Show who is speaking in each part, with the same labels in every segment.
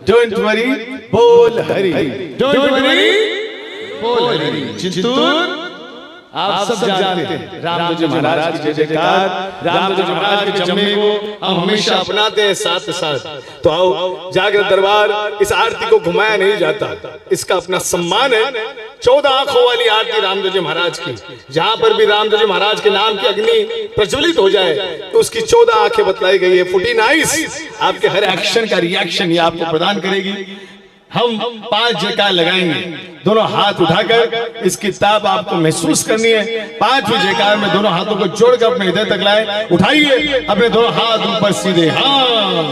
Speaker 1: Don't worry बोल हरी,
Speaker 2: don't worry बोल हरी। चिंतूर आप सब जानते हैं रामदेव महाराज की जय जयकार, रामदेव महाराज के जम्मे को हम हमेशा अपनाते हैं साथ साथ। तो आओ, जागृत दरबार इस आरती को घुमाया नहीं जाता, इसका अपना सम्मान है। 14 आंखों वाली आरती रामदेव जी महाराज की, जहां पर भी रामदेव जी महाराज के नाम की अग्नि प्रज्वलित हो जाए तो उसकी 14 आंखें बतलाई गई है। 14 आईज आपके हर एक्शन का रिएक्शन ये आपको प्रदान करेगी। हम 5 जयकार लगाएंगे, दोनों हाथ उठाकर इसकी ताप आपको महसूस करनी है। 5 जयकार में दोनों हाथों को जोड़कर अपने हृदय तक लाए। उठाइए अपने दोनों हाथ ऊपर सीधे। हाँ,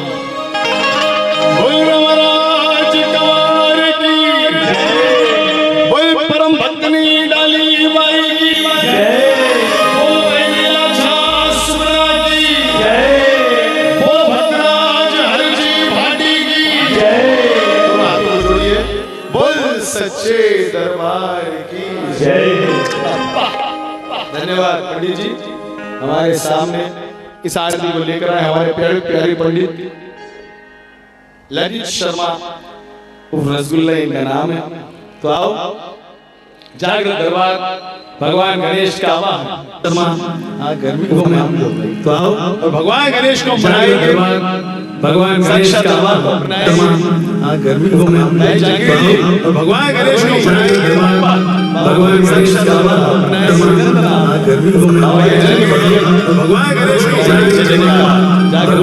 Speaker 2: बोल महाराज कवार की जय, बोल परम भक्तनी डाली माई की जय,
Speaker 1: सच्चे दरबार की जय। धन्यवाद पंडित जी, हमारे सामने इस आरती को लेकर आए हमारे प्यारे प्यारे पंडित ललित शर्मा उर्फ रसगुल्ला इनका नाम है। तो आओ, जागृत दरबार भगवान गणेश का आवाहन गर्मी को हम लोग। तो आओ, और भगवान गणेश को मनाएंगे, भगवान गणेश का आवाहन गर्मी को हम जाएंगे, और भगवान गणेश को मनाएंगे, भगवान गणेश का आवाहन गर्मी को मनाएंगे, भगवान गणेश को जागृत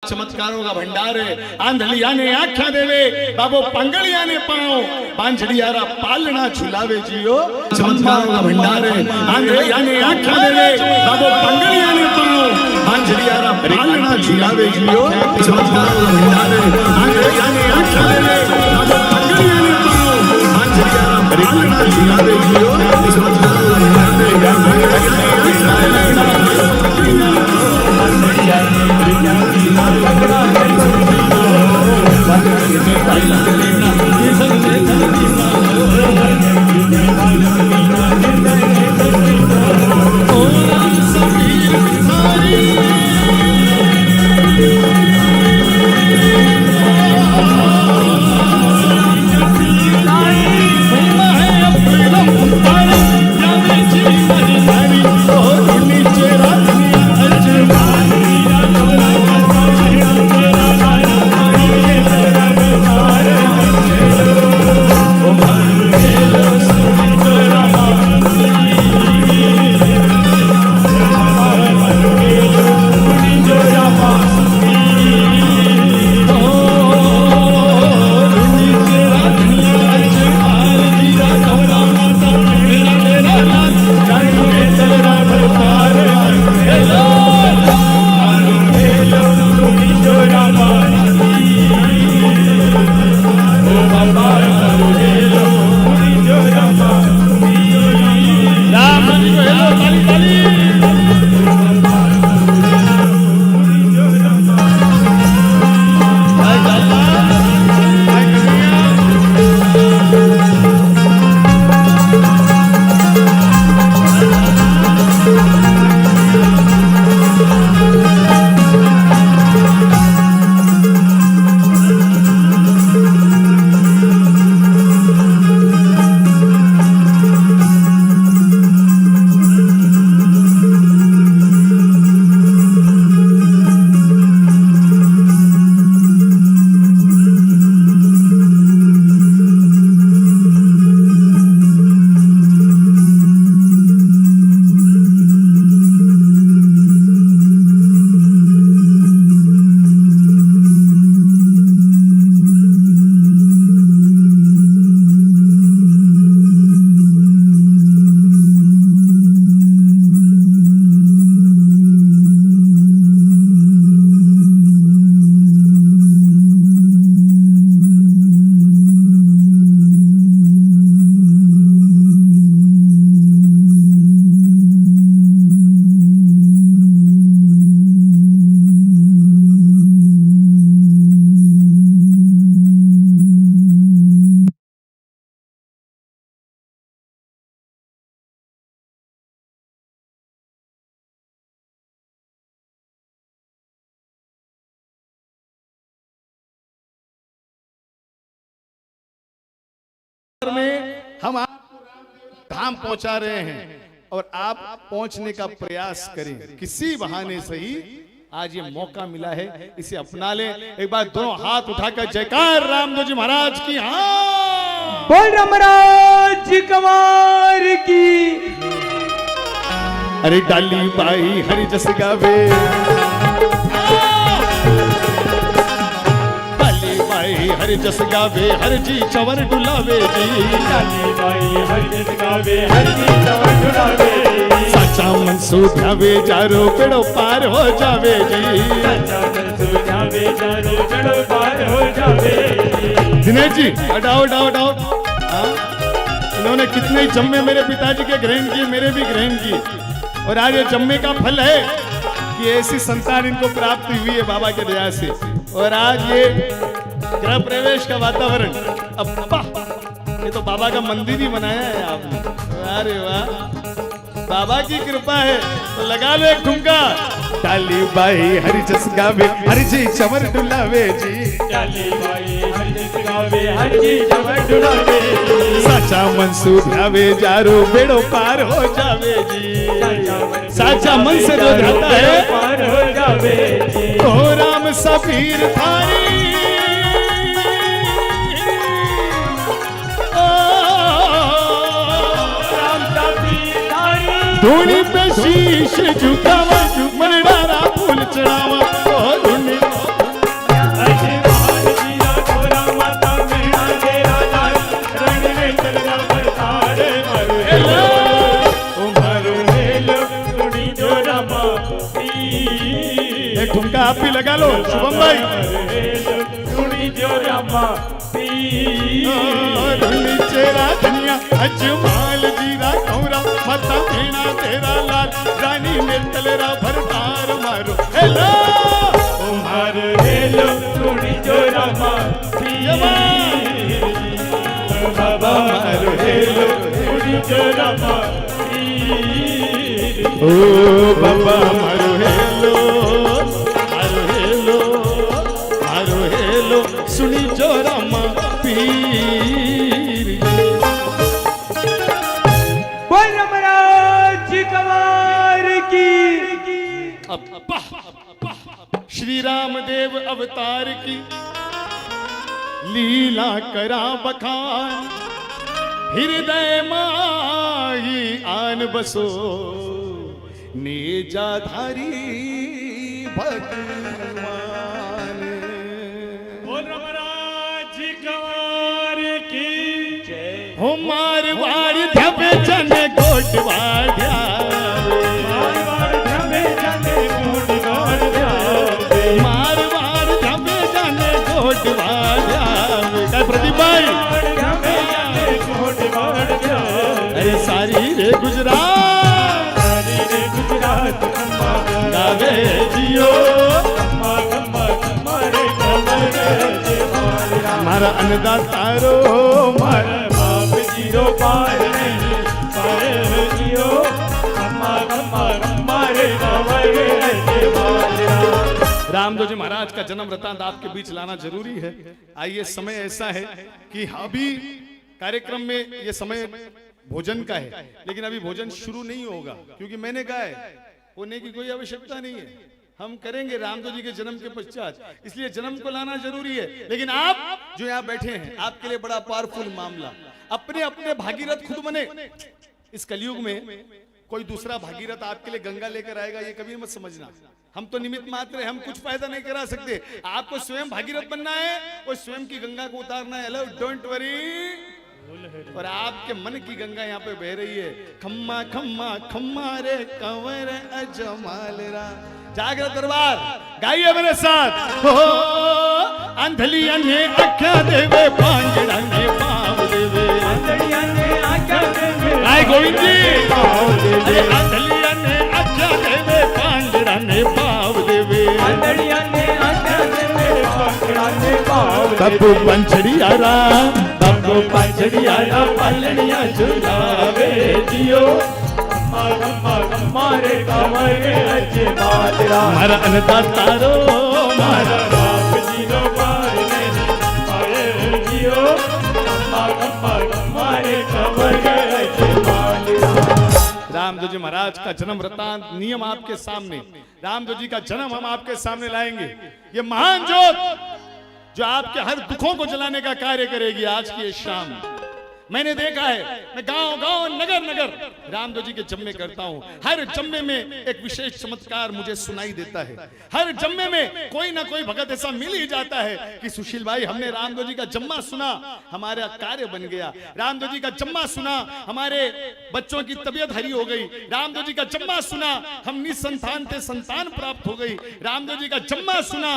Speaker 2: चमत्कारों का भंडार है। आंधलिया ने आख्या देवे बाबो पंगलिया ने पाओ पांचड़ियारा पालना झुलावे जियो चमत्कारों का भंडार है। आंधलिया ने आख्या देवे बाबो पंगलिया ने पाओ पांचड़ियारा पालना झुलावे जियो चमत्कारों का भंडार है। आंधलिया ने आख्या देवे बाबो पंगलिया ने पाओ पांचड़ियारा पालना झुलावे जियो चमत्कारों का में हम आपको धाम पहुंचा रहे हैं और आप पहुंचने का प्रयास करें किसी बहाने से ही। आज ये मौका मिला है, इसे अपना ले। एक बार दोनों हाथ उठाकर जयकार रामदेव जी महाराज की। हाँ
Speaker 3: बोल रामराज कुमार की।
Speaker 2: अरे डाली बाई हरि जस गावे, हरि जस गावे हर जी चवर डुलावे जी।
Speaker 3: डाली बाई हरि जस गावे हर जी चवर डुलावे।
Speaker 2: साचा मन सुधावे जारो बेड़ो पार हो जावे जी।
Speaker 3: साचा मन सुधावे जारो बेड़ो पार हो जावे।
Speaker 2: दिनेश जी हटाओ हटाओ हटाओ। इन्होंने कितने ही जम्मे मेरे पिताजी के ग्रहण किए, मेरे भी ग्रहण किए, और आज ये जम्मे का फल है कि ऐसी संतान इनको प्राप्त हुई है बाबा के दया से। और आज ये गृह प्रवेश का वातावरण, अब्बा ये तो बाबा का मंदिर ही बनाया है आपने। अरे वाह, बाबा की कृपा है। तो लगा लो एक ठुमका। डाली बाई हरि जस गावे हरि जी चवर डुलावे जी।
Speaker 3: डाली बाई हरि जस गावे हरि जी चवर डुलावे।
Speaker 2: साचा मन सुधावे जारो बेड़ो पार हो जावे जी। साचा मन से जो जाता है
Speaker 3: पार हो जावे जी।
Speaker 2: ओ राम सबीर थारी, धूनी पे शीश झुकावा, मनडारा फूल चढ़ावा। ओ धूनी एक ठुमका आप भी लगा लो शुभम भाई।
Speaker 3: सुनी जो रामा
Speaker 2: चेरा धनिया अजमाल जीरा कौरा मता भेणा तेरा लाल रानी में तलेरा भरतार मारो हेलो
Speaker 3: तुम्हार हेलो सुनी जो रामा बाबा मारो हेलो सुनी जो रामा
Speaker 2: ओ बाबा मारो हेलो मारो हेलो मारो हेलो सुनी जो रामा पीर।
Speaker 3: बोल महाराज कमार की
Speaker 2: अब्बा श्री राम देव अवतार की लीला करा बखान हृदय माही आन बसो नेजाधारी भगवान।
Speaker 3: बोल महाराज कमार की जय।
Speaker 2: हो मारवाड़ धबे जने गोटवाड़
Speaker 3: मारवाड़ धबे जने गोटवाड़
Speaker 2: मारवाड़ धबे जने गोटवाड़ प्रदीप भाई अरे सारी रे गुजरात गावे जियो मारा अन्नदातारो मारा
Speaker 3: बाप जियो पार नहीं पार जियो मारे
Speaker 2: रामदेव जी महाराज का जन्म वृतांत आपके बीच लाना जरूरी है। आइए समय ऐसा है कि अभी कार्यक्रम में ये समय भोजन का है, लेकिन अभी भोजन शुरू नहीं होगा क्योंकि मैंने कहा है होने की कोई आवश्यकता नहीं है, हम करेंगे रामदेव जी के जन्म के पश्चात, इसलिए जन्म को लाना जरूरी है। लेकिन आप जो यहाँ बैठे हैं आपके लिए बड़ा पावरफुल मामला, अपने अपने भागीरथ खुद बने। इस कलयुग में कोई दूसरा भागीरथ आपके लिए गंगा लेकर आएगा ये कभी मत समझना, हम तो निमित्त मात्र हैं, हम कुछ फायदा नहीं करा सकते। आपको स्वयं भागीरथ बनना है और स्वयं की गंगा को उतारना है। Don't worry. और आपके मन की गंगा यहाँ पे बह रही है। खम्मा खम्मा खम्मा रे कंवर अजमाल रा। जागृत दरबार गाइए मेरे साथ। हो अंधलिया ने आख्या देवे पांगड़ा ने पाव देवे।
Speaker 3: अंधलिया ने आख्या देवे
Speaker 2: राय गोविंद जी अंधलिया ने आख्या देवे पांगड़ा ने पाव देवे।
Speaker 3: अंधलिया ने आख्या देवे पांगड़ा ने पाव
Speaker 2: तब पंचड़िया रा
Speaker 3: तब पंचड़िया रा पलड़िया झुलावे जियो मारे कमरे अजमाल रा।
Speaker 2: मारा अन्नदातारो मारा
Speaker 3: बाप जियो पार नहीं पार जियो मारे कमरे अजमाल रा।
Speaker 2: रामदेव जी महाराज का जन्म वृतांत नियम आपके सामने, रामदेव जी का जन्म हम आपके सामने लाएंगे। ये महान ज्योत जो आपके हर दुखों को जलाने का कार्य करेगी आज की ये शाम। मैंने देखा है, मैं गांव गांव नगर नगर रामदेव जी के जम्मे करता हूं। हर जम्मे में एक विशेष चमत्कार मुझे सुनाई देता है। हर जम्मे में कोई ना कोई भगत ऐसा मिल ही जाता है कि सुशील भाई हमने रामदेव जी का जम्मा सुना, हमारा कार्य बन गया। रामदेव जी का जम्मा सुना, हमारे बच्चों की तबीयत हरी हो गई। रामदेव जी का जम्मा सुना, हम निसंतान थे, संतान प्राप्त हो गई। रामदेव जी का जम्मा सुना,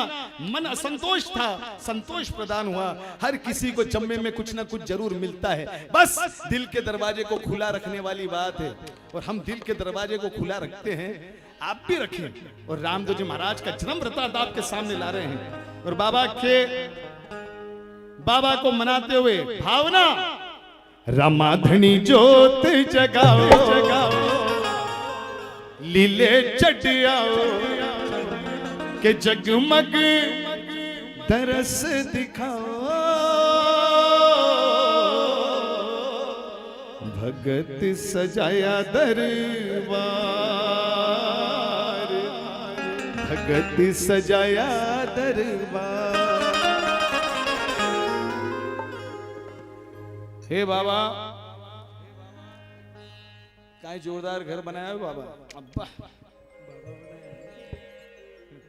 Speaker 2: मन असंतोष था, संतोष प्रदान हुआ। हर किसी को जम्मे में कुछ ना कुछ जरूर मिलता है। बस दिल के दरवाजे को खुला रखने वाली बात है, और हम दिल के दरवाजे को खुला रखते हैं, आप भी रखें। और रामदेव जी महाराज का जन्म वृतांत आपके सामने ला रहे हैं। और बाबा को मनाते हुए भावना रामाधनी ज्योत जगाओ जगाओ, लीले चढ़ाओ के जगमग दरस दिखाओ। भगत सजाया दरबार, भगत सजाया दरबार। हे बाबा, काय जोरदार घर बनाया है बाबा। अब्बा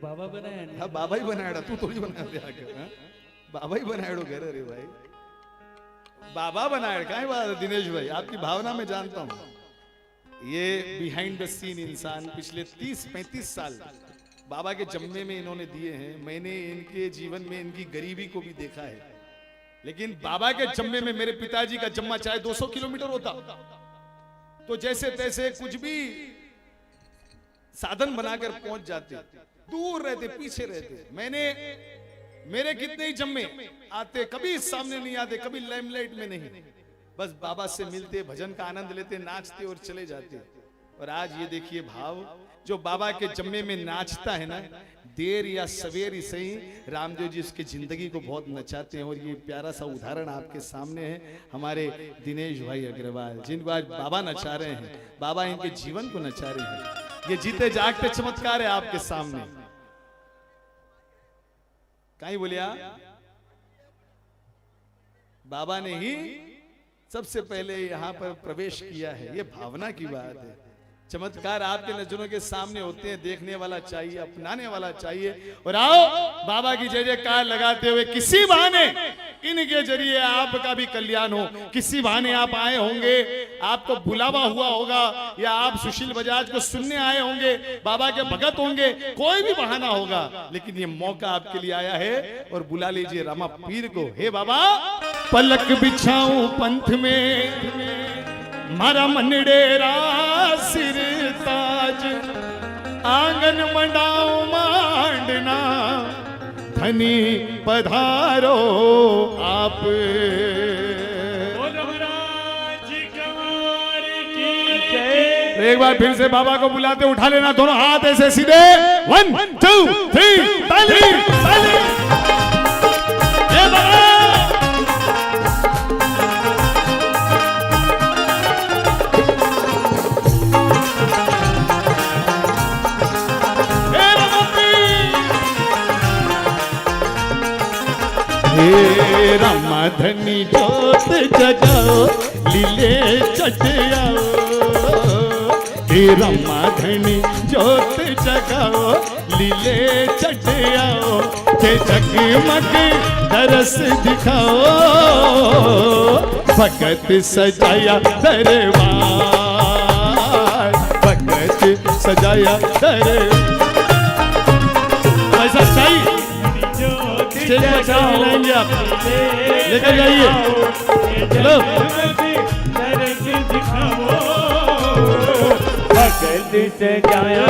Speaker 3: बाबा बनाया
Speaker 2: हाँ बाबा ही बनाया, तू थोड़ी बनाया, बाबा ही बनाया घर। अरे भाई बाबा बनाया, क्या बात है दिनेश भाई, आपकी भावना में जानता हूं। ये बिहाइंड द सीन इंसान पिछले 30-35 साल
Speaker 1: बाबा के जम्मे में इन्होंने दिए हैं। मैंने इनके जीवन में इनकी गरीबी को भी देखा है, लेकिन बाबा के जम्मे में मेरे पिताजी का जम्मा चाहे 200 किलोमीटर होता तो जैसे तैसे कुछ भी साधन बनाकर पहुंच जाते, दूर रहते, पीछे रहते। मेरे कितने ही जम्मे आते, कभी सामने नहीं आते, कभी लाइमलाइट में नहीं, बस बाबा से मिलते, भजन का आनंद लेते, नाचते और चले जाते। और आज ये देखिए भाव, जो बाबा के जम्मे में नाचता है ना, देर या सवेर ही सही, रामदेव जी उसकी जिंदगी को बहुत नचाते हैं। और ये प्यारा सा उदाहरण आपके सामने है, हमारे दिनेश भाई अग्रवाल, जिनको आज बाबा नचा रहे हैं, बाबा इनके जीवन को नचा रहे हैं। ये जीते जागते चमत्कार है आपके सामने। कहीं बोलिया, बाबा ने ही सबसे पहले यहाँ पर प्रवेश किया है, ये भावना की बात है। चमत्कार आपके नजरों के सामने होते हैं, देखने वाला चाहिए, अपनाने वाला चाहिए। और आओ बाबा की जय जयकार लगाते हुए, किसी बहाने इनके जरिए आपका भी कल्याण हो। किसी बहाने आप आए होंगे, आपको बुलावा हुआ होगा, या आप सुशील बजाज को सुनने आए होंगे, बाबा के भगत होंगे, कोई भी बहाना होगा, लेकिन ये मौका आपके लिए आया है। और बुला लीजिए रामा पीर को। हे बाबा, पलक बिछाऊं पंथ में, मारा मनडेरा सिर ताज, आंगन मंडाओ मांडना, धनी पधारो आप। एक बार फिर से बाबा को बुलाते, उठा लेना दोनों हाथ ऐसे सीधे, 1 2 3 ताली ताली। हे बाबा, हे रामाधनी जोत जगाओ, लीले चढ़ाओ। हे रामाधनी जोत जगाओ, लीले चढ़ाओ। के जगमग दरस दिखाओ, भगत सजाया दरबार, भगत सजाया दरबार। ऐसा चाहिए, लाएंगे आप, लेकर जाइए। चलो,
Speaker 3: भगत सजाया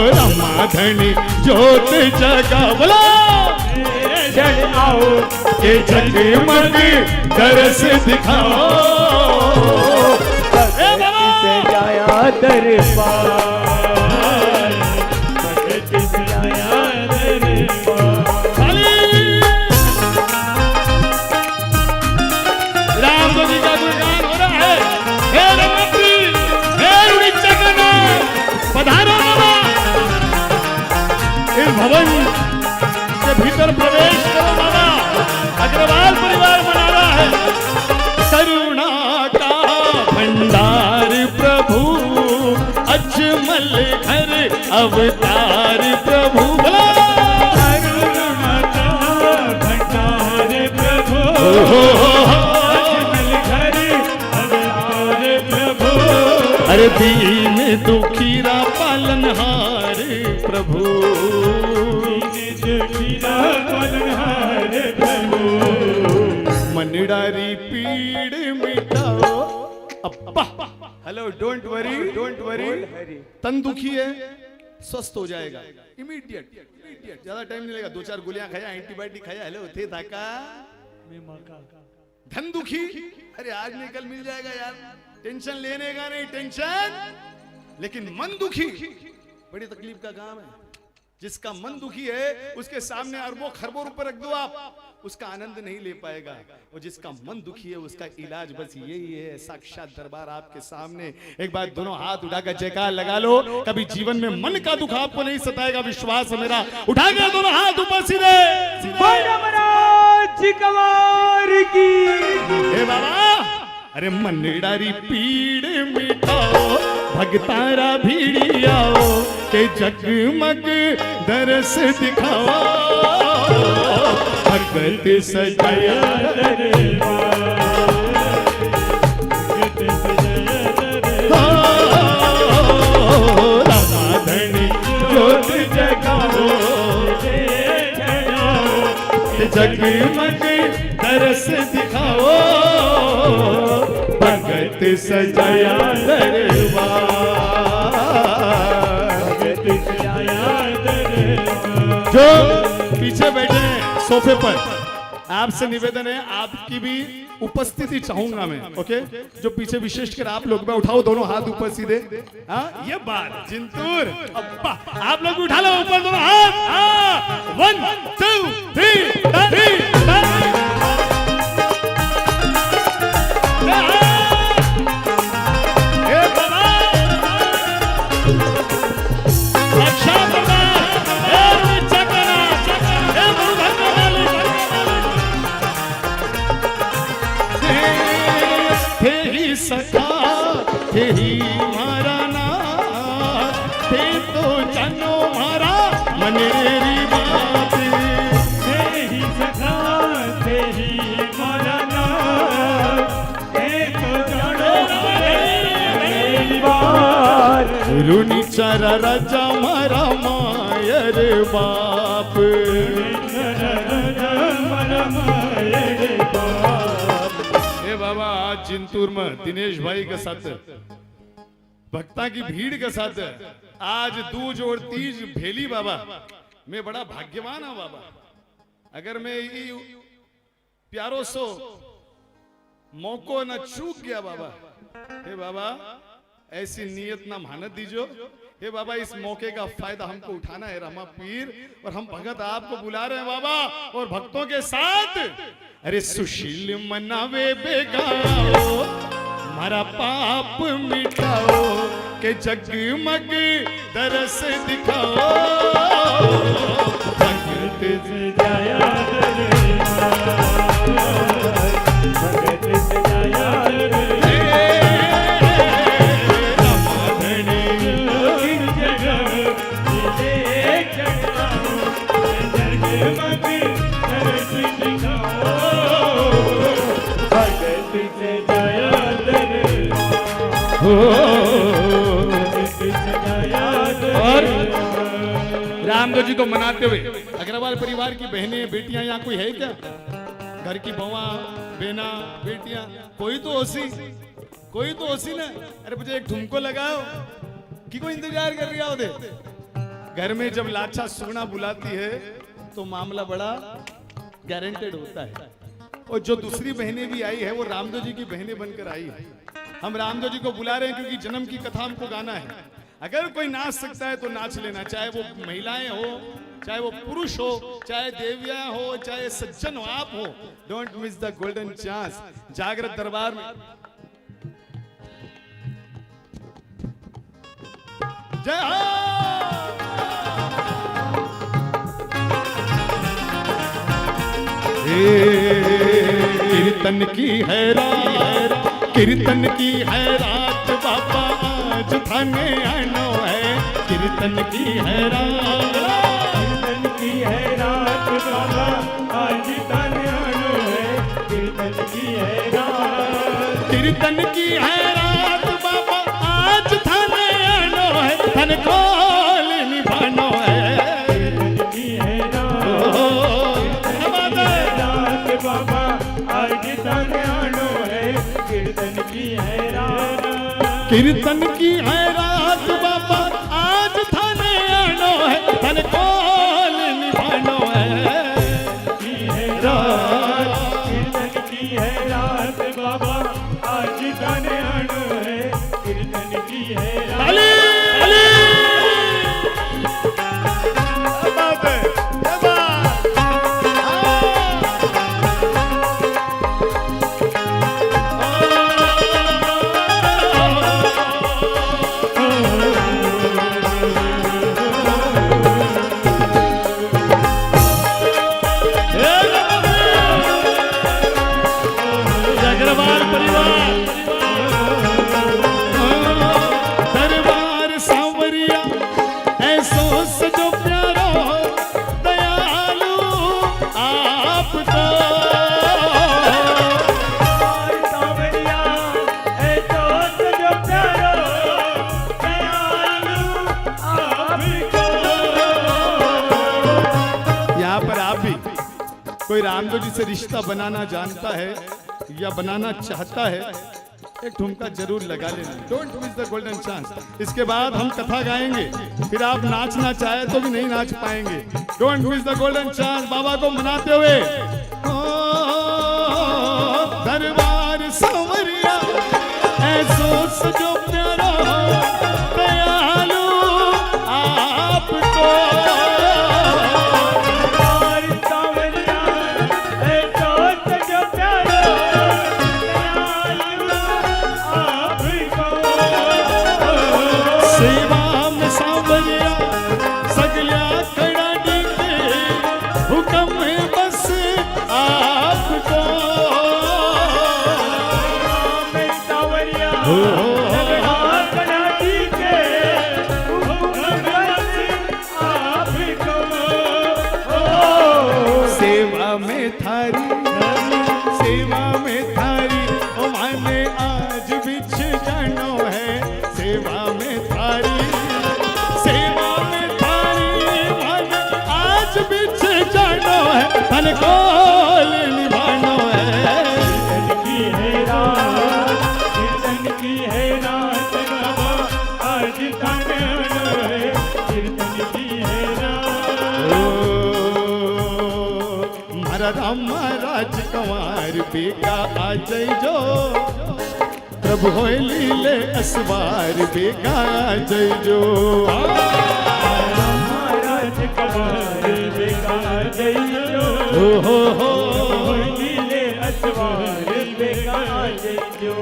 Speaker 1: रामाधनी जोत जगा, बोला
Speaker 3: आओ
Speaker 1: के जगमग दरस दिखाओ।
Speaker 3: सजाया दरबार, भगत सजाया दरबार।
Speaker 1: राम जी का गुणगान हो रहा है। हे रमती, हे जगन्नाथ, पधारो बाबा, इस भवन के भीतर प्रवेश करो बाबा। अग्रवाल परिवार मना रहा है। करुणा का भंडार प्रभु, अजमल घर अवतार प्रभु।
Speaker 3: करुणा का भंडार प्रभु, अजमल घर अवतार प्रभु।
Speaker 1: अरे दीन दुखीरा पालनहार प्रभु,
Speaker 3: दुखीरा पालनहार प्रभु।
Speaker 1: मनडारी पीड़ मिटाओ अब्बा। हेलो, डोंट वरी, तन दुखी है, स्वस्थ हो जाएगा इमीडिएट। ज्यादा टाइम नहीं लगेगा, 2-4 गोलियां खाया, एंटीबायोटिक खाया, हेलो थे था का। धन दुखी, अरे आज नहीं कल मिल जाएगा यार, टेंशन लेने का नहीं, टेंशन। लेकिन मन दुखी बड़ी तकलीफ का काम है। जिसका मन दुखी है उसके सामने अरबों खरबों रुपए रख दो आप, उसका आनंद नहीं ले पाएगा। और जिसका मन दुखी है उसका इलाज बस यही है, साक्षात दरबार आपके सामने। एक बार दोनों हाथ उठाकर जयकार लगा लो। कभी जीवन में मन का दुख आपको नहीं सताएगा, विश्वास है मेरा। उठा के दोनों हाथ ऊपर सीधे। हे बाबा, अरे मनडारी पीड़ मिटाओ, भगतारा भीड़ियाओ, के जगमग दरस दिखाओ। भगत सजाया दरबार,
Speaker 2: जगमग दरस दिखाओ, भगत सजाया दरबार। जो पीछे बैठे हैं सोफे पर, आपसे निवेदन है, आपकी भी उपस्थिति चाहूंगा मैं, ओके? जो पीछे विशेषकर आप लोग, मैं उठाओ दोनों हाथ ऊपर सीधे। हाँ, ये बात जिंतूर, अब्बा आप लोग भी उठा लो ऊपर दोनों हाथ। हाँ, 1 2 3 सखा थे ही मारा नाथ, थे तो जानो मारा मनेरी बात।
Speaker 3: थे ही सखा थे ही मारा नाथ, थे तो जानो मनेरी बात।
Speaker 2: रुनी चारा राजा मारा मायर बाप, बाबा आज जिंतूर में दिनेश भाई के साथ भक्ता की भीड़ के साथ आज दूज और तीज भेली बाबा। मैं बड़ा भाग्यवान हूं बाबा, अगर मैं ये प्यारो सो मौको न चूक गया बाबा। हे बाबा ऐसी नियत ना मानत दीजो। हे बाबा इस मौके का फायदा हमको उठाना है रमा पीर, और हम भगत आपको बुला रहे हैं बाबा और भक्तों के साथ। अरे सुशील मनावे बेगाओ, मारा पाप मिटाओ, के जगमग दरस दिखाओ, भगत
Speaker 3: सजाया भगत सजाया
Speaker 2: और रामदेव जी को मनाते हुए अग्रवाल परिवार की बहनें बेटियां यहाँ कोई है क्या? घर की बवा बेना बेटियां कोई तो ओसी ना। अरे मुझे एक ठुमको लगाओ कि कोई इंतजार कर रही है। घर में जब लाछा सुगना बुलाती है तो मामला बड़ा गारंटेड होता है। और जो दूसरी बहनें भी आई है वो रामदेव जी की बहनें बनकर आई है। हम रामदेव जी को बुला रहे हैं क्योंकि जन्म की कथा हमको गाना है। अगर कोई नाच सकता है तो नाच लेना, चाहे वो महिलाएं हो, चाहे वो पुरुष हो, चाहे देवियां हो, चाहे सज्जन हो, आप हो। Don't miss the golden chance. जागृत दरबार में जय हो। कीर्तन की है रात, कीर्तन की है रात बाबा आज थाने आनो है। कीर्तन की है रात,
Speaker 3: कीर्तन की है रात बाबा आज थाने आनो है। कीर्तन की है रात,
Speaker 2: कीर्तन की है रात बाबा आज थाने आनो है। थन खोल निभानो है।
Speaker 3: कीर्तन की है रात बाबा आज थाने आनो है। कीर्तन की है रात,
Speaker 2: कीर्तन की है रात बाबा आज थाने आनो है। थन खोल निभानो है।
Speaker 3: कीर्तन की है रात बाबा आज थाने आनो है। कीर्तन की है रात।
Speaker 2: अली अली बात है, क्या बात? रामदेव जी से रिश्ता बनाना जानता है या बनाना चाहता है, एक ठुमका जरूर लगा लेना। Don't miss the golden chance. इसके बाद हम कथा गाएंगे, फिर आप नाचना चाहे तो भी नहीं नाच पाएंगे। Don't miss the golden chance. बाबा को मनाते हुए दरबार सांवरिया ऐसो सजो प्यारा दयालु आपको। सेवा में थारी ओ माने आज बिछ जानो है। सेवा में थारी माने आज बिछ जानो है। तन कोल निभानो है।
Speaker 3: कीर्तन की है रात बाबा आज तन है। कीर्तन की है रात।
Speaker 2: मारा राम महाराज कंवार बेगा आ जइजो। प्रभु होय लीले असवार बेगा आ जइजो।
Speaker 3: महाराज कंवार बेगा आ जइजो।
Speaker 2: हो
Speaker 3: लीले असवार बेगा आ जइजो।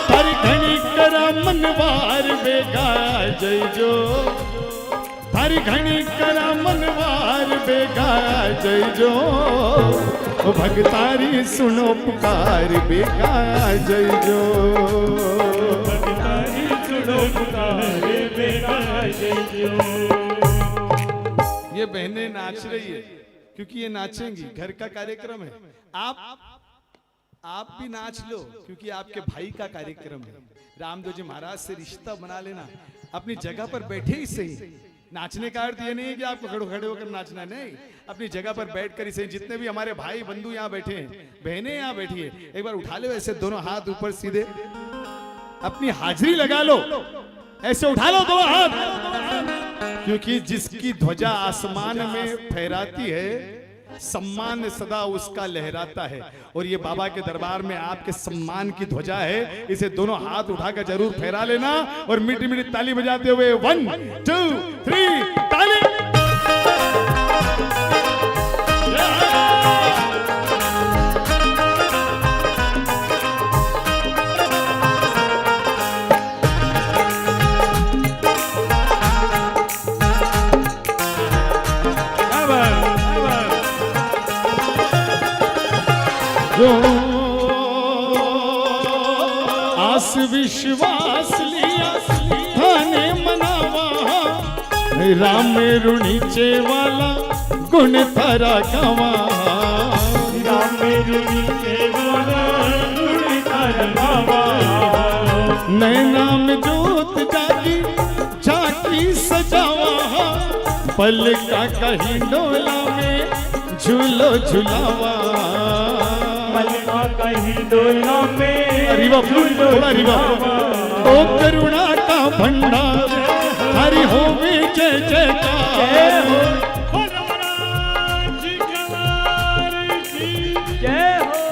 Speaker 2: थारी घणी करा मनवार बेगा आ जइजो। थारी घणी करा मनवार बेगा आ जइजो। ओ भगतारी सुनो पुकार बेगा आ जइजो।
Speaker 3: भगतारी सुनो पुकार बेगा आ जइजो।
Speaker 2: ये बहनें नाच रही है क्योंकि ये नाचेंगी, घर का कार्यक्रम है। आप भी नाच लो क्योंकि आपके भाई का कार्यक्रम है। रामदेव जी महाराज से रिश्ता बना लेना। अपनी जगह पर बैठे ही सही। नाचने का अर्थ ये नहीं है कि आपको खड़े होकर नाचना, नहीं, अपनी जगह पर बैठकर ही सही। जितने भी हमारे भाई बंधु यहाँ बैठे हैं, बहनें यहाँ बैठी है, एक बार उठा लो ऐसे दोनों हाथ ऊपर सीधे, अपनी हाजिरी लगा लो, ऐसे उठा लो दोनों हाथ। क्योंकि जिसकी ध्वजा आसमान में फहराती है, सम्मान सदा उसका लहराता है। और ये बाबा के दरबार में आपके सम्मान की ध्वजा है। इसे दोनों हाथ उठाकर जरूर फहरा लेना और मीठी मीठी ताली बजाते हुए 1 2 3 ताली। आस विश्वास लिया थाने मनावा। राम रुणीचे वाला गुण थारा गावा।
Speaker 3: राम रुणीचे वाला गुण थारा गावा।
Speaker 2: नैना में जोत जागी झांकी सजावा। पल का कहीं डोला में झूलो झुलावा।
Speaker 3: कहीं डोला में
Speaker 2: रिवा थोड़ा रिवा। ओ करुणा का भंडार हरि होवे जय जयकार।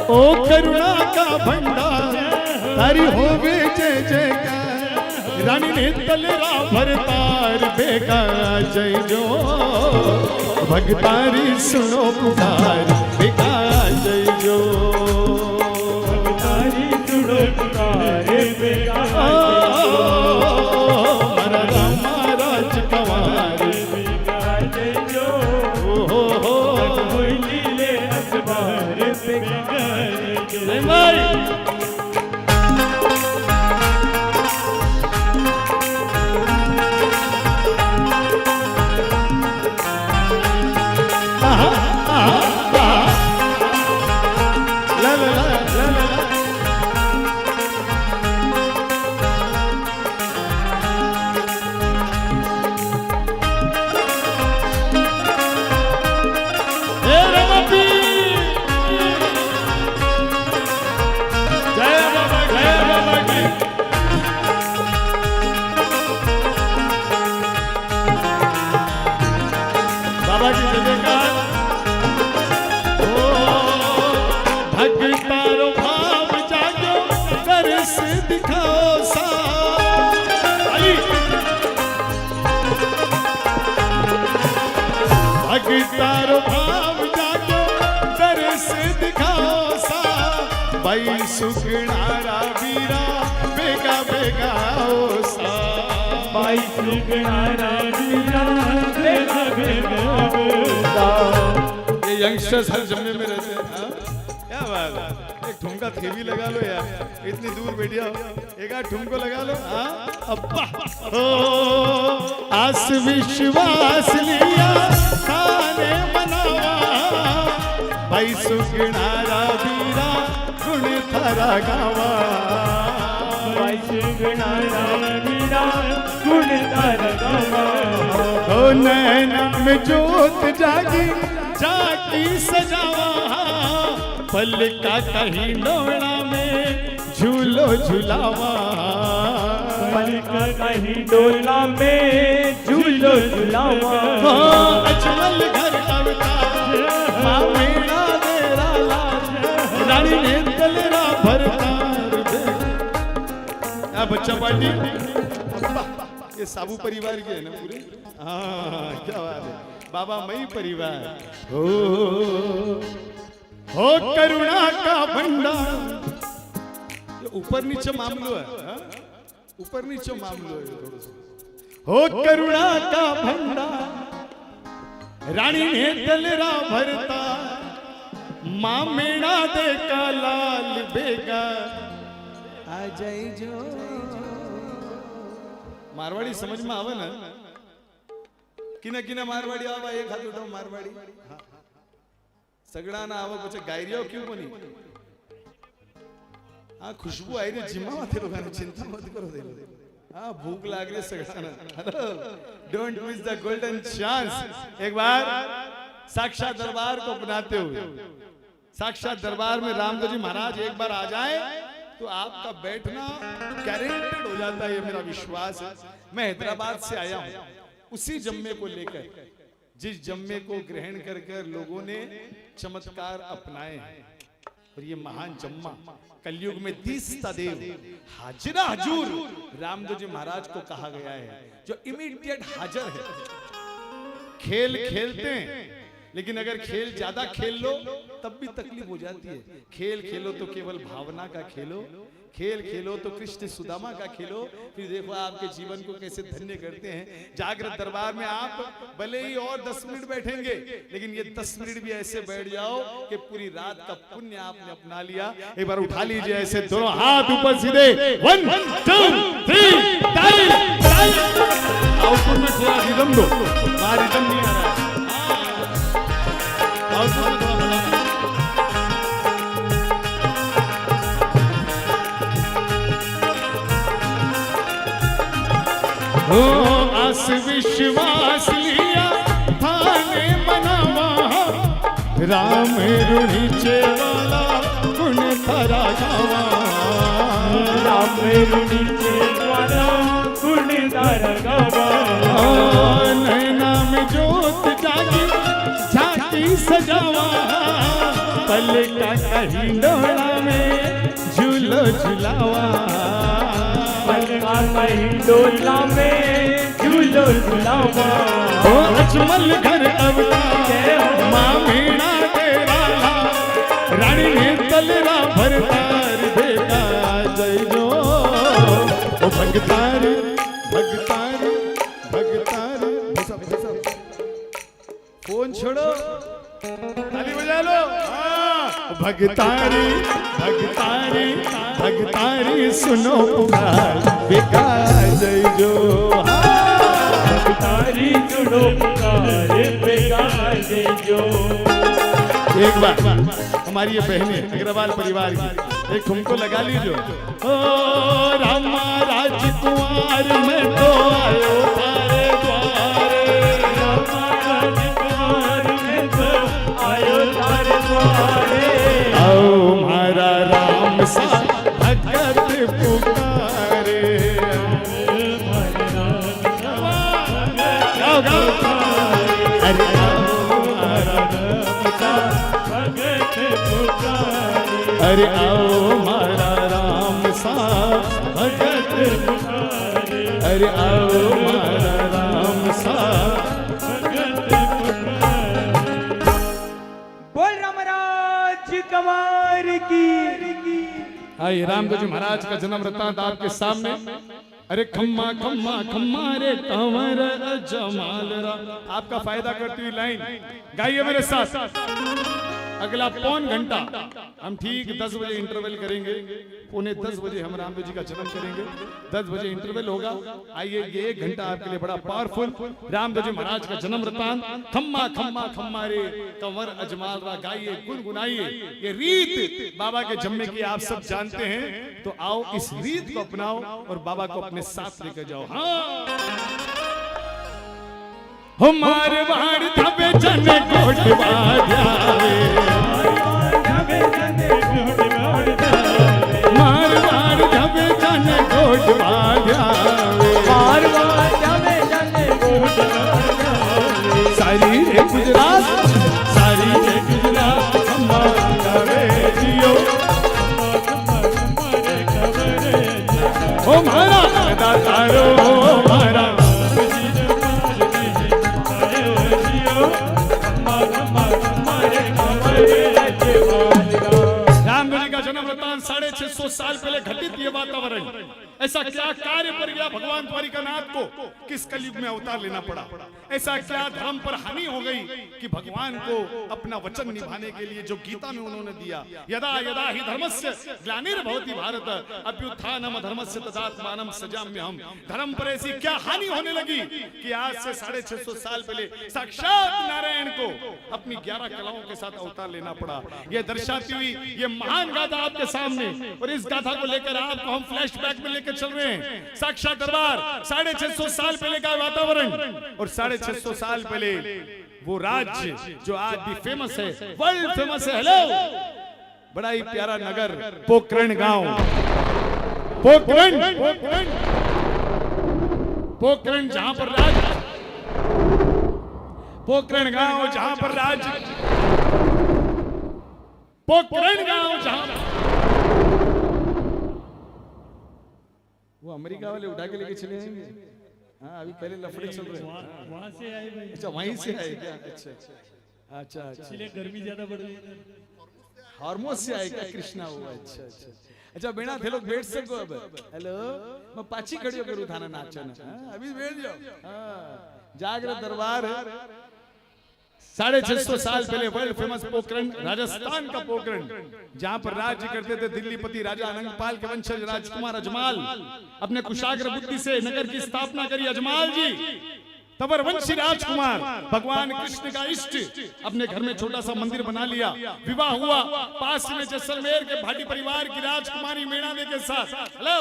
Speaker 2: ओ करुणा का भंडार हरि होवे जय जयकार। रानी ने तलरा भरतार बेगा जय जो। भगतारी सुनो पुकार बेगा जय जो। महाराज कंवार बेगा जय जो।
Speaker 3: लीले असवार बेगा जय जो।
Speaker 2: दिखाओ सा भगतारो भाव जागो दर्श दिखाओ सा भाई सुगणारा वीरा बेगा बेगा आओ सा
Speaker 3: भाई सुगणारा वीरा बेगा बेगा
Speaker 2: ये यंगस्टर्स हर जम्मे में रहते हैं हाँ? क्या बात है एक ठुमका थेवी लगा लो यार इतनी दूर बैठिया एक आध ठुमको लगा लो हाँ अब्बा हो आस विश्वास लिया खाने मनावा भाई सुगणारा वीरा गुण थारा गावा
Speaker 3: भाई सुगणारा वीरा गुण थारा गावा
Speaker 2: ओ नैना में जोत जागी जाकी सजावा पल का कहीं डोला में झूलो झुलावा
Speaker 3: पल का कहीं डोला में झूलो झुलावा
Speaker 2: अजमल घर अवतार माँ मेरा तेरा लाल रानी ने तलरा भरतार दे बच्चा पार्टी ये साबू परिवार के है ना पूरे हाँ क्या बात है बाबा मई परिवार हो करुणा का भंडार ऊपर नीचे मामलो है ऊपर नीचे मामलो है थोड़ा सा हो करुणा का भंडार रानी ने दलरा भरता माँ मेरा दे का लाल बेगा आ जाई जो मारवाड़ी समझ में आवे ना किना किना मारवाड़ी आवा एक हाथ उठाओ मारवाड़ी सगड़ा ना आवा पछे गायरियो क्यों बनी हाँ खुशबू आई रे जिम्मा माथे लोगाने चिंता मत करो दे हाँ भूख लाग रही है सगड़ा ना hello don't miss the golden chance एक बार साक्षात दरबार को अपनाते हुए साक्षात दरबार में रामदेव जी महाराज एक बार आ जाए तो आपका बैठना गारंटेड हो जाता है ये मेरा विश्वास है मैं हैदराबाद से आया हूं उसी जम्मे को लेकर जिस जम्मे को ग्रहण कर कर लोगों ने चमत्कार अपनाए हैं और ये महान जम्मा कलयुग में तीसता देव हाजिरा हजूर रामदेव जी महाराज को कहा गया है जो इमीडिएट हाजिर है खेल खेलते हैं लेकिन अगर खेल ज्यादा खेल लो तब भी तकलीफ हो जाती है खेल खेलो तो केवल भावना का खेलो खेल खेलो तो कृष्ण सुदामा का खेलो फिर देखो आपके जीवन को कैसे धन्य करते हैं जागृत दरबार में आप भले ही और 10 मिनट बैठेंगे लेकिन ये 10 मिनट भी ऐसे बैठ जाओ कि पूरी रात का पुण्य आपने अपना लिया एक बार उठा लीजिए ऐसे दोनों हाथ ऊपर सीधे 1 2 3 ताली आउटपुट में थोड़ा रिदम दो वहां रिदम नहीं आ रहा है आउटपुट में थोड़ा बढ़ाना हो आस विश्वास लिया थाने मनावा राम रुणीचे वाला गुण थारा गावा
Speaker 3: राम रुणीचे वाला गुण थारा गावा
Speaker 2: नैना में जोत जागी झांकी सजावा पल का कहीं डोला में झूलो झुलावा
Speaker 3: डोला में झूलो झुलावा
Speaker 2: ओ अजमल घर अवतार माँ मीणा तेरा रानी ने तलरा भरतार बेटा जय जो ओ भगतार भगतार भगतार फोन छोड़ो ताली बजा लो भगतारी भगतारी भगतारी सुनो पुकार बेकार जय जो
Speaker 3: भगतारी सुनो पुकार बेकार जय जो
Speaker 2: एक बार हमारी ये बहनें अग्रवाल परिवार की एक ठुमको लगा लीजिए ओ रामा राजकुमार मैं तो आयो तारे द्वारे
Speaker 3: रामा राजकुमार मैं तो आयो तारे द्वारे
Speaker 2: आओ हमारा राम सा भगत पुकारे अरे अरे आओ हमारा राम सा अरे आओ मारा राम सा।
Speaker 3: बोल रामराज कमार की।
Speaker 2: आइए रामदेव जी महाराज का जन्म वृत्तांत आपके सामने। अरे खम्मा खम्मा खम्मा रे कंवर जमाल रा। आपका फायदा करती हुई लाइन गाइए मेरे साथ। अगला पौन घंटा हम ठीक 10 बजे इंटरवल करेंगे। पौने 10 बजे हम रामदेव जी का जन्म करेंगे। 10 बजे इंटरवल होगा। आइए ये 1 घंटा आपके लिए बड़ा पावरफुल रामदेव जी महाराज का जन्म वृत्तांत। खम्मा खम्मा खम्मा रे कंवर अजमाल रा गाइए, गुनगुनाइए। ये रीत बाबा के जम्मे की आप सब जानते हैं, तो आओ इस रीत को अपनाओ और बाबा को अपने साथ लेकर जाओ। हाँ हमारे बाहर धबे जने कोटवा जावे, मार बार धबे जने कोटवा जावे, सारी रे गुजरात, सारी रे गुजरात हमारा रे जियो। ओ मारा दातारो मारा रामदेव जी का जन्म वृत्तांत 650 साल पहले घटित ये वातावरण। ऐसा क्या कार्य पर गया भगवान द्वारिकानाथ को किस कलयुग में अवतार लेना पड़ा? ऐसा क्या धर्म पर हानि हो गई कि भगवान को अपना वचन निभाने के लिए जो गीता में उन्होंने दिया, यदा यदा ही धर्मस्य ग्लानिर्भवति भारत अभ्युत्थानम धर्मस्य तदात्मानं सृजाम्यहम्। धर्म पर ऐसी क्या हानि होने लगी कि आज से 650 साल पहले साक्षात नारायण को अपनी 11 कलाओं के साथ अवतार लेना पड़ा। यह दर्शाती हुई ये महान गाथा आपके सामने, और इस गाथा को लेकर आपको हम फ्लैशबैक में लेकर चल रहे हैं। साक्षात दरबार 650 साल पहले का वातावरण, और 650 साल पहले वो राज्य जो आज भी फेमस है, वर्ल्ड फेमस है। हेलो, बड़ा ही प्यारा नगर पोखरण गांव। पोखरण पोखरण जहां पर राज, पोखरण गांव जहां पर राज, पोखरण गांव जहां। वो अमेरिका वाले उठा के लेके चले जाएंगे। हाँ अभी पहले लफड़े चल रहे हैं।
Speaker 3: वहाँ से आए भाई।
Speaker 2: अच्छा वहीं से आए क्या? अच्छा अच्छा अच्छा अच्छा,
Speaker 3: इसलिए गर्मी ज्यादा बढ़ रही है।
Speaker 2: हार्मोन से आए क्या कृष्णा? हुआ अच्छा अच्छा अच्छा। बेना थे लोग बैठ सको अब। हेलो मैं पाची खड़ी होकर उठाना नाचना। अभी बैठ जाओ। हाँ जागृत दरबार है। 650 साल पहले वर्ल्ड फेमस पोखरण, राजस्थान का पोखरण, जहां पर राज्य करते थे दिल्लीपति राजा अनंगपाल के वंशज राजकुमार अजमाल। अपने कुशाग्र बुद्धि से नगर की स्थापना करी अजमाल जी, तवरवंशी राजकुमार, भगवान कृष्ण का इष्ट। अपने घर में छोटा सा मंदिर बना लिया। विवाह हुआ पास में जैसलमेर के भाटी परिवार की राजकुमारी मीणादे के साथ। हेलो,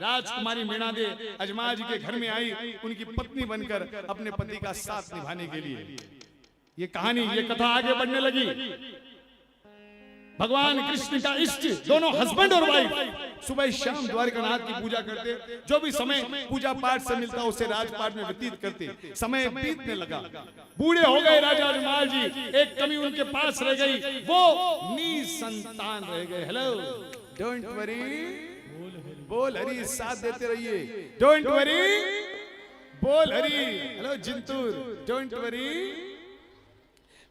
Speaker 2: राजकुमारी मीणादे अजमाल जी के घर में आई उनकी पत्नी बनकर अपने पति का साथ निभाने के लिए। ये कहानी, ये कथा आगे बढ़ने लगी। भगवान कृष्ण का इष्ट, दोनों हस्बैंड और वाइफ सुबह शाम द्वारिकानाथ की पूजा करते। जो भी समय पूजा पाठ से मिलता उसे राजपाट में व्यतीत करते। समय बीतने लगा, बूढ़े हो गए राजा अजमाल जी। एक कमी उनके पास रह गई, वो निसंतान रह गए। हेलो, डोंट वरी, बोल हरी, साथ देते रहिए। डोंट वरी, बोल हरी। Hello Jintur, don't worry.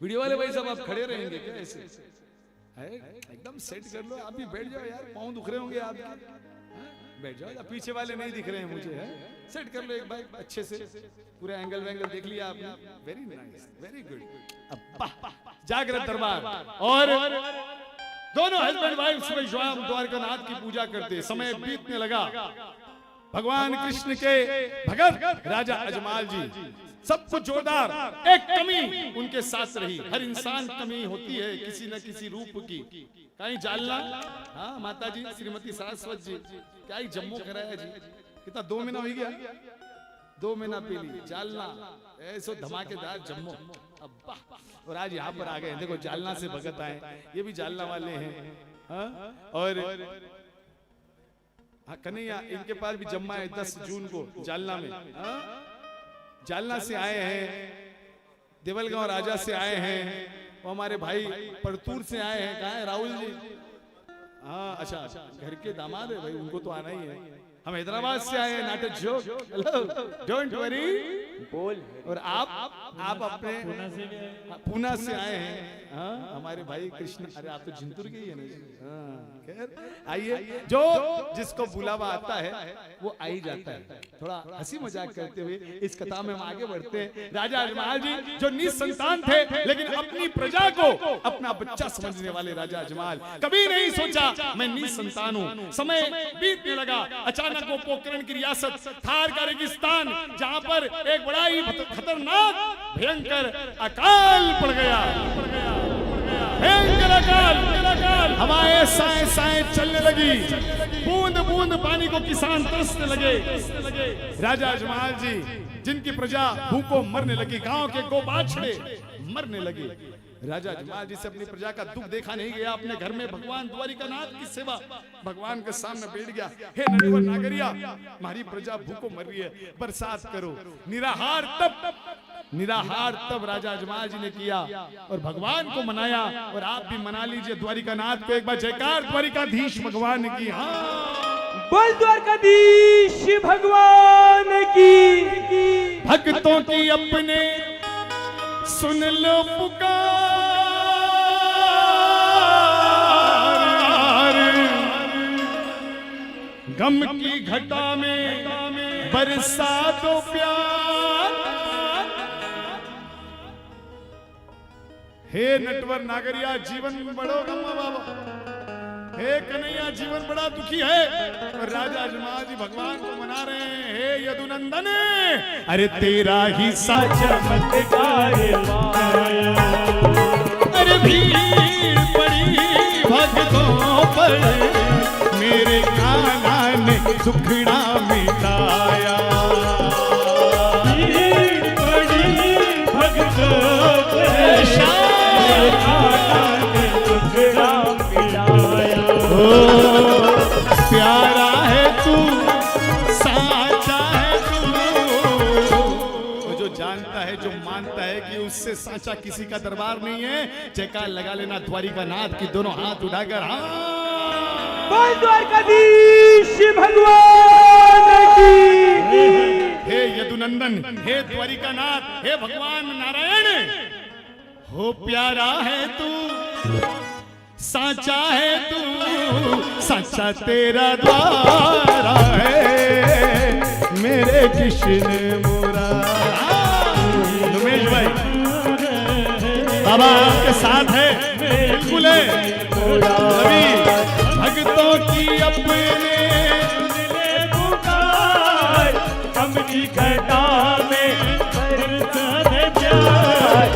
Speaker 2: Video वाले भाई साहब आप खड़े रहेंगे क्या? ऐसे एकदम सेट कर लो। आप भी बैठ जाओ यार, पाँव दुख रहे होंगे आप। बैठ जाओ, पीछे वाले नहीं दिख रहे हैं मुझे। है सेट कर लो एक बार अच्छे से, पूरा एंगल वैंगल देख लिया आपने। Very nice, very good. जागृत दरबार और दोनों हस्बैंड वाइफ सुबह शाम द्वारकानाथ की पूजा करते। समय बीतने लगा। भगवान कृष्ण के भगत राजा अजमाल जी सब कुछ जोरदार। एक कमी उनके साथ रही। हर इंसान कमी होती है किसी न किसी रूप की। कहीं जालना, हाँ माता जी श्रीमती सरस्वती जी, क्या ही जम्मू कराया जी। कितना 2 महीना हो गया, 2 महीना पीली जालना, ऐसो धमाकेदार जम्मू। अब्बा, और आज यहाँ पर आ गए। देखो जालना से भगत आए, ये भी जालना वाले हैं। हाँ? और हाँ कन्हैया, इनके पास भी जम्मा है 10 जून को जालना में। हाँ? जालना से आए हैं, देवलगांव राजा से आए हैं, वो हमारे भाई परतूर से आए हैं। कहाँ है राहुल जी? हाँ अच्छा, घर के दामाद है भाई, उनको तो आना ही है। हम हैदराबाद से आए हैं, नाटक जो हेलो डोंट वरी।
Speaker 1: बोल।
Speaker 2: और आप अपने पूना से आए हैं। हाँ, हमारे भाई कृष्ण, अरे आप तो जिंतूर के ही है ना। हाँ, खैर आइए, जो जिसको बुलावा आता है वो आ ही जाता है। थोड़ा हंसी मजाक करते हुए इस कथा में हम आगे बढ़ते हैं। राजा अजमल जी जो निसंतान थे, लेकिन अपनी प्रजा को अपना बच्चा समझने वाले राजा अजमल, कभी नहीं सोचा मैं निसंतान हूँ। समय बीतने लगा, अचानक वो पोखरण की रियासत थार का रेगिस्तान, जहाँ पर एक बड़ा ही खतरनाक भयंकर अकाल पड़ गया। भयंकर अकाल, हवाएं साए साए चलने लगी, बूंद बूंद पानी को किसान तरसने लगे। राजा अजमल जी जिनकी प्रजा भूखों मरने लगी, गांव के गो बाछड़े मरने लगे। राजा अजमल जी से अपनी प्रजा का दुख देखा नहीं गया। अपने घर में भगवान द्वारिकानाथ की सेवा, भगवान के सामने बैठ गया। हे नटवर नागरिया, हमारी प्रजा भूखों मर रही है, बरसात करो। निराहार तब राजा अजमल जी ने किया और भगवान को मनाया। और आप भी मना लीजिए द्वारिकानाथ को एक बार। जयकार द्वारिकाधीश भगवान की। हाँ,
Speaker 3: बोल द्वारकाधीश भगवान की।
Speaker 2: भक्तों की अपने सुन लो पुकार, गम की घटा में बरसा दो प्यार। हे नटवर नागरिया, जीवन बड़ो गम्मा बाबा। हे कन्हैया, जीवन बड़ा दुखी है। और राजा अजमल जी भगवान को मना रहे हैं। हे यदुनंदन, अरे तेरा ही
Speaker 3: चमत्कार माया,
Speaker 2: अरे भीड़ पड़ी भक्तों पर, मेरे कान्हा ने सुखड़ा मिटाया।
Speaker 3: भीड़ पड़ी भक्तों पर, कान्हा ने सुखड़ा मिटाया।
Speaker 2: प्यारा है तू, साचा है तू। जो जानता है, जो मानता है कि उससे साचा किसी का दरबार नहीं है, जयकार लगा लेना द्वारिकानाथ की दोनों हाथ उठाकर। हाँ,
Speaker 3: बोल द्वारकाधीश भगवान की।
Speaker 2: हे यदुनंदन, हे द्वारिकानाथ, हे भगवान नारायण, हो प्यारा है तू, साचा है तू, साचा तेरा द्वारा है, मेरे कृष्ण मुरारी। उमेश भाई बाबा आपके साथ है, बिल्कुल है। रवि, भक्तों की अपने
Speaker 3: पुकार, अपनी घटा में बरसा दे प्यार।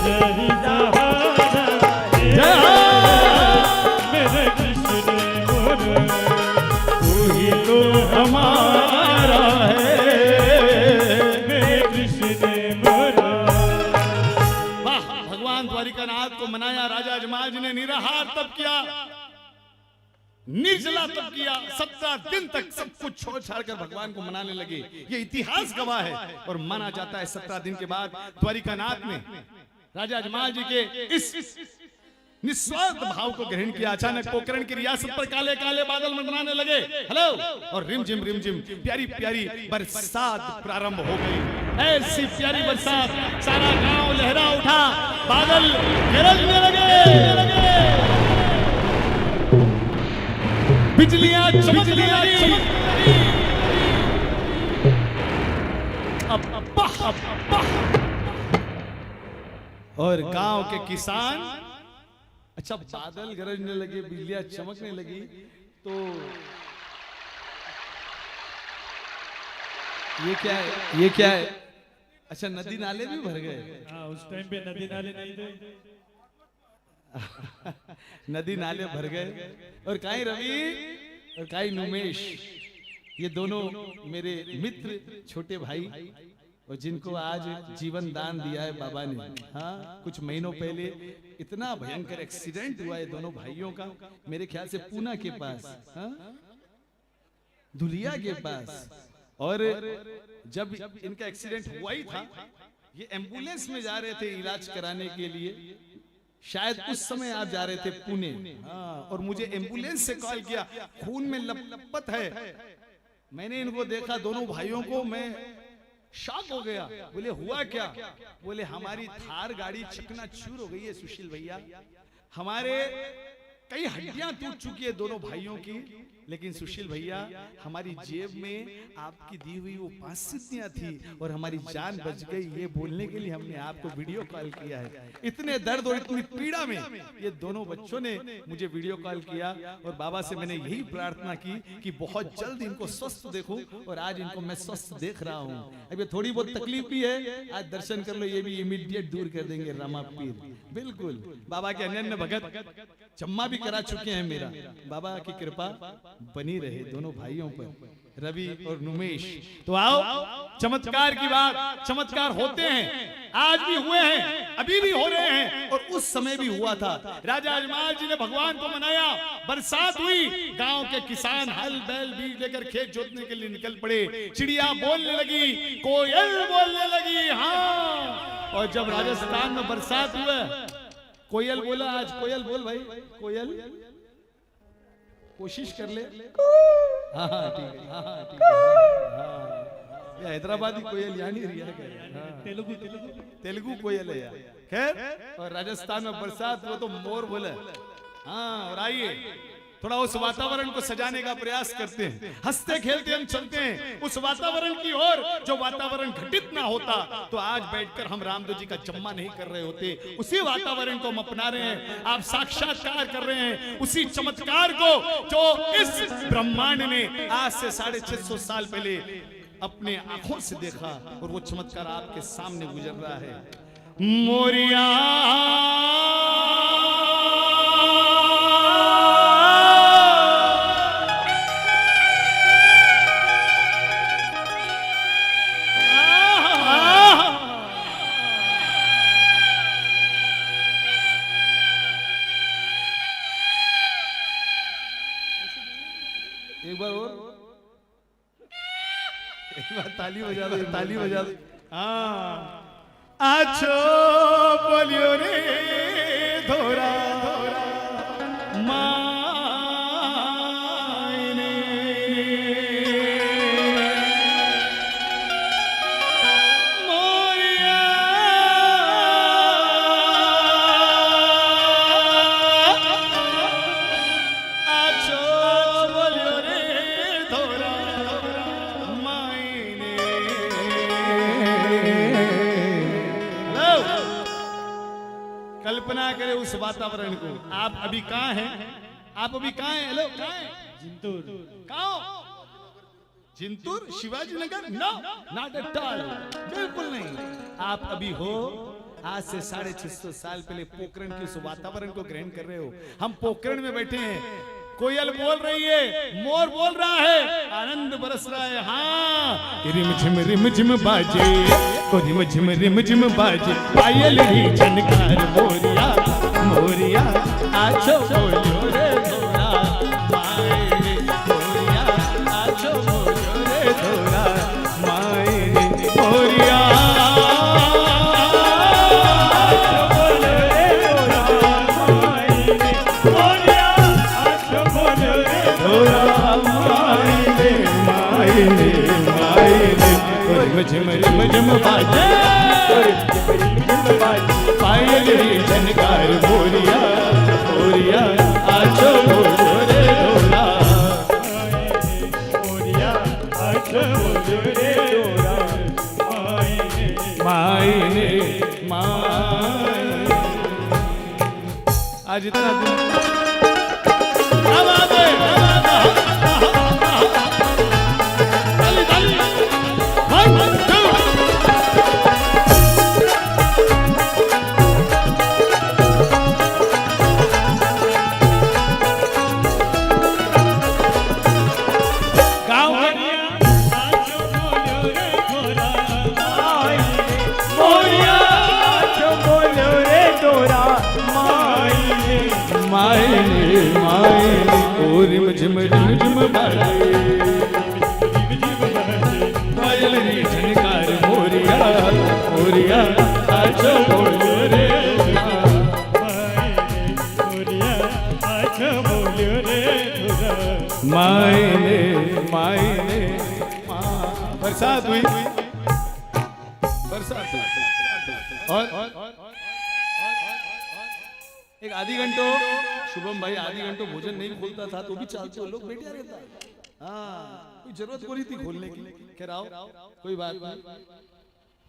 Speaker 3: मेरी सहारा मेरे कृष्ण मुरारी,
Speaker 2: तू ही तो हमारा है,
Speaker 3: मेरे कृष्ण मुरारी।
Speaker 2: वाह, भगवान द्वारिकानाथ को मनाया। राजा अजमल जी ने निराहार तप किया, निर्जला तप किया। 17 दिन तक सब कुछ छोड़ छाड़ कर भगवान को मनाने लगे। ये इतिहास गवाह है। और माना जाता है 17 दिन के बाद द्वारिकानाथ ने राजा अजमल जी के इस निस्वार्थ भाव को ग्रहण किया। अचानक पोखरण की रियासत पर काले काले बादल मंडराने लगे। हेलो, और रिमझिम रिमझिम प्यारी प्यारी बरसात प्रारंभ हो गई। ऐसी प्यारी बरसात, सारा गांव लहरा उठा, बादल गरजने लगे, बिजलियां चमकने लगी। और गांव के किसान, अच्छा बादल गरजने लगे, बिजलियां चमकने लगी, तो ये क्या है, ये क्या है? अच्छा, नदी नाले भी भर गए।
Speaker 3: हाँ, उस टाइम पे नदी नाले नहीं थे।
Speaker 2: नदी नाले भर गए। और काई रवि और काई नुमेश, ये दोनों मेरे मित्र, छोटे भाई, और जिनको आज जीवन दान दिया है बाबा ने। हाँ, कुछ महीनों पहले इतना भयंकर एक्सीडेंट हुआ है दोनों भाइयों का, मेरे ख्याल से पूना के पास, हाँ, धुलिया के पास। और जब इनका एक्सीडेंट हुआ ही था, ये एम्बुलेंस में जा रहे थे इलाज कराने के लिए। शायद उस समय आप जा रहे थे पुणे। हाँ, और मुझे एम्बुलेंस से कॉल किया, खून में लपलपत है, मैंने इनको देखा दोनों भाइयों को, मैं शॉक हो गया। बोले हुआ क्या? बोले हमारी थार गाड़ी चकनाचूर हो गई है सुशील भैया, हमारे कई हड्डियां टूट चुकी है दोनों भाइयों की, लेकिन सुशील भैया हमारी जेब में आपकी दी हुई वो 5 सिद्धियां थी और हमारी जान बच गई। ये बोलने के लिए हमने आपको वीडियो कॉल किया है। इतने दर्द और इतनी पीड़ा में ये दोनों बच्चों ने मुझे वीडियो कॉल किया और बाबा से मैंने यही प्रार्थना की कि बहुत जल्द इनको स्वस्थ देखूं, और आज इनको मैं स्वस्थ देख रहा हूं। अब ये थोड़ी बहुत तकलीफ भी है, आज दर्शन कर लो, ये भी इमीडिएट दूर कर देंगे रामा पीर। बिल्कुल बाबा के अन्य भगत जम्मा भी करा चुके हैं। मेरा बाबा की कृपा बनी रहे दोनों भाइयों पर, रवि और नुमेश। तो आओ, चमत्कार की बात, चमत्कार होते हैं, आज भी हुए हैं, अभी भी हो रहे हैं, और उस समय भी हुआ था। राजा अजमाल जी ने भगवान को मनाया, बरसात हुई, गांव के किसान हल बैल बीज लेकर खेत जोतने के लिए निकल पड़े, चिड़िया बोलने लगी, कोयल बोलने लगी। हाँ, और जब राजस्थान में बरसात हुआ, कोयल बोला, आज कोयल बोल भाई, कोयल कोशिश कर ले। हाँ हाँ ठीक है, हाँ ठीक है। हैदराबादी कोयल यहाँ नहीं रही, तेलुगु कोयल है यार। खैर, और राजस्थान में बरसात वो तो मोर बोले। हाँ, और आइए थोड़ा उस वातावरण को सजाने का प्रयास करते हैं, हंसते खेलते हम चलते हैं उस वातावरण की ओर जो वातावरण घटित ना होता तो आज बैठकर हम रामदेव जी का जम्मा नहीं कर रहे होते। उसी वातावरण को हम अपना रहे हैं, आप साक्षात्कार कर रहे हैं उसी चमत्कार को जो इस ब्रह्मांड ने आज से 650 साल पहले अपने आंखों से देखा, और वो चमत्कार आपके सामने गुजर रहा है। मोरिया ताली बजा दो, ताली बजा दो। हाँ, आछो बोलियो रे धोरा मायने, मोरिया आछो बोलियो रे धोरा कल्पना करें उस वातावरण को। आप अभी कहाँ हैं? आप अभी कहाँ हैं? हेलो, कहाँ हैं? जिंतूर। कहाँ? Jintur, Shivaji Nagar? No, not at all, बिल्कुल नहीं। आप अभी हो आज से 650 साल पहले पोखरण के उस वातावरण को ग्रहण कर रहे हो। हम पोखरण में बैठे हैं, कोयल बोल रही है, मोर बोल रहा है, आनंद बरस रहा है। हाँ, रिम झिम बाजे, को रिम झिम बाजे, पायल ही झनकार मोरिया मोरिया, आछो बोलो रे धोरा मायने, मोरिया आछो बोलो रे धोरा मायने, मोरिया झिम बाजे, पायल ही झनकार मोरिया मोरिया, आछो बोलो रे धोरा मोरिया, आछो बोलो रे धोरा मायने मायने। आज इतना दिन रिम झिम बाजे, पायल री झनकार मोरिया मोरिया, आछो बोलो रे मोरिया, आछो बोलो रे मायने मायने। बरसात हुई, बरसात हुई। और एक आधी घंटों शुभम भाई आधी घंटों भोजन नहीं खोलता था तो भी चालते लोग बैठे रहता। हाँ, कोई जरूरत को नहीं थी खोलने की। कह रहा कोई बात नहीं।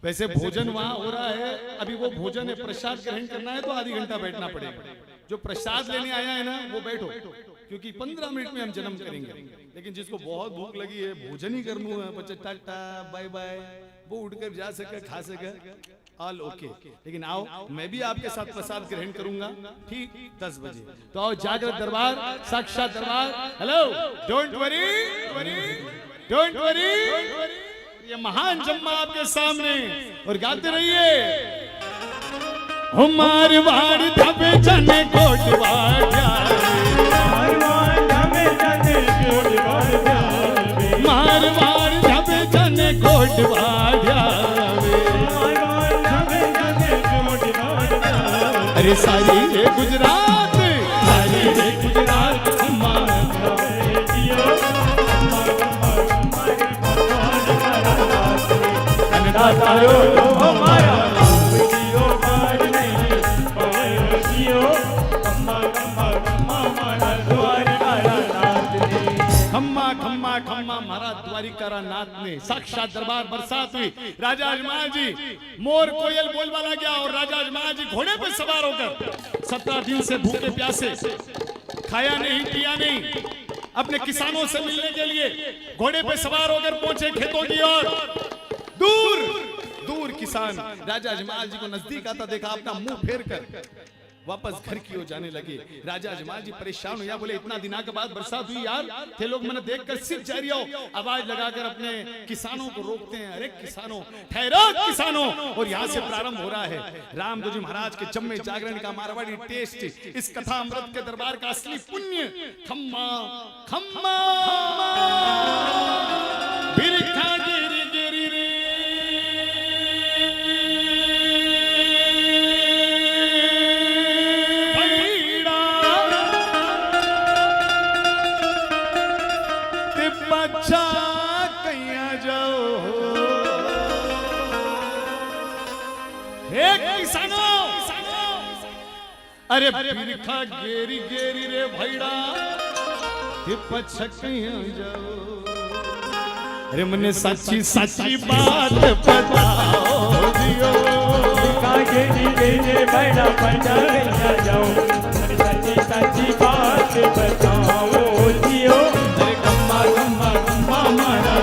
Speaker 2: वैसे भोजन वहां हो रहा है, अभी वो भोजन है, प्रसाद ग्रहण करना है तो आधी घंटा बैठना पड़ेगा। जो प्रसाद लेने आया है ना वो बैठो, क्योंकि 15 मिनट में हम जन्म करेंगे। लेकिन जिसको बहुत भूख लगी है, भोजन ही करना है, बच्चे टाटा बाय बाय, वो उठकर जा सके, खा सके, ऑल ओके। लेकिन आओ, मैं भी आपके साथ प्रसाद ग्रहण करूंगा ठीक 10 बजे। तो आओ, जागृत दरबार, साक्षात दरबार। Hello, don't worry, don't worry, ये महान जम्मा आपके सामने, और गाते रहिए। हमारे वाड़ धबे जने कोटवाड़
Speaker 3: मारवाड़ धबे जने कोटवाड़
Speaker 2: मारवाड़ धबे जने कोटवाड़ अरे सारी रे गुजरात, सारी रे गुजरात
Speaker 3: तारो हमारा जियो बार नहीं जियो खम्मा खम्मा खम्मा मारा द्वारिका नाथ ने,
Speaker 2: खम्मा खम्मा खम्मा मारा द्वारिका नाथ ने। साक्षात दरबार, बरसात हुई। राजा अजमल जी, मोर कोयल बोलबाला गया और राजा अजमल जी घोड़े पे सवार होकर 17 दिन से भूखे प्यासे, खाया नहीं पिया नहीं, अपने किसानों से मिलने के लिए घोड़े पे सवार होकर पहुंचे खेतों की ओर। दूर दूर किसान राजा अजमल जी को नजदीक आता देखा, अपना मुंह फेर कर वापस घर की ओर जाने लगे। राजा अजमल जी परेशान हुआ, बोले इतना दिनों के बाद बरसात हुई यार, थे लोग मैंने देखकर सिर जारी हो, आवाज लगाकर अपने किसानों को रोकते हैं। अरे किसानों, ठहरो किसानों। और यहाँ से प्रारंभ हो रहा है रामदेव जी महाराज के जम्मे जागरण का मारवाड़ी टेस्ट, इस कथा अमृत के दरबार का असली पुण्य। खम्मा खम्मा बिरखा गिरी गिरी रे अरे बिरखा गेरी गेरी रे भैड़ा जाओ। अरे मने सच्ची सच्ची बात बताओ दियो,
Speaker 3: बिरखा गेरी गेरी भैड़ा जाओ, सच्ची सच्ची बात बताओ दियो।
Speaker 2: अरे खम्मा खम्मा खम्मा मारा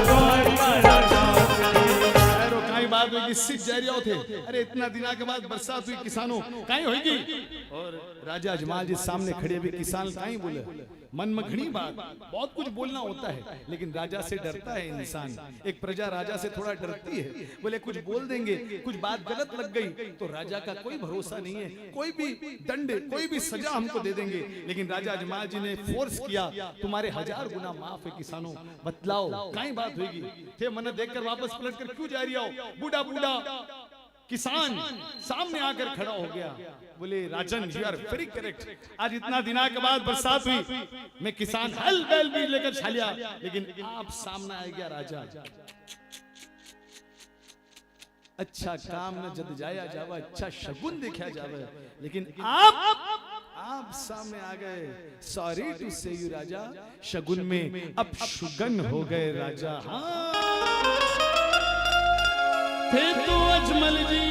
Speaker 2: सिख जरिया थे। अरे इतना दिना के बाद बरसात हुई, किसानों कहीं होगी। और राजा अजमल जी सामने खड़े हुए किसान कहीं बोले, मन में घनी बात, बहुत कुछ बोलना होता है, लेकिन राजा से डरता है इंसान। एक प्रजा राजा से थोड़ा डरती है, बोले कुछ बोल देंगे, कुछ बात गलत लग गई तो राजा का कोई भरोसा नहीं है, कोई भी दंड, कोई भी सजा हमको दे देंगे। लेकिन राजा अजमल जी ने फोर्स किया, तुम्हारे 1000 गुना माफ है किसानों, बतलाओ कहीं बात होगी। थे मन देखकर वापस पलट कर क्यों जा रही हो। बूढ़ा बूढ़ा किसान सामने आकर खड़ा हो गया, बोले राजन यू आर वेरी करेक्ट, आज इतना दिना के बाद बरसात हुई, मैं किसान हल बैल भी लेकर छालिया, लेकिन आप सामने आ गया राजा। अच्छा काम न जद जाया जावा, अच्छा शगुन देखा जावे, लेकिन आप सामने आ गए। सॉरी टू से यू राजा, शगुन में अब शुगन हो गए राजा। हाँ थे तो अजमल जी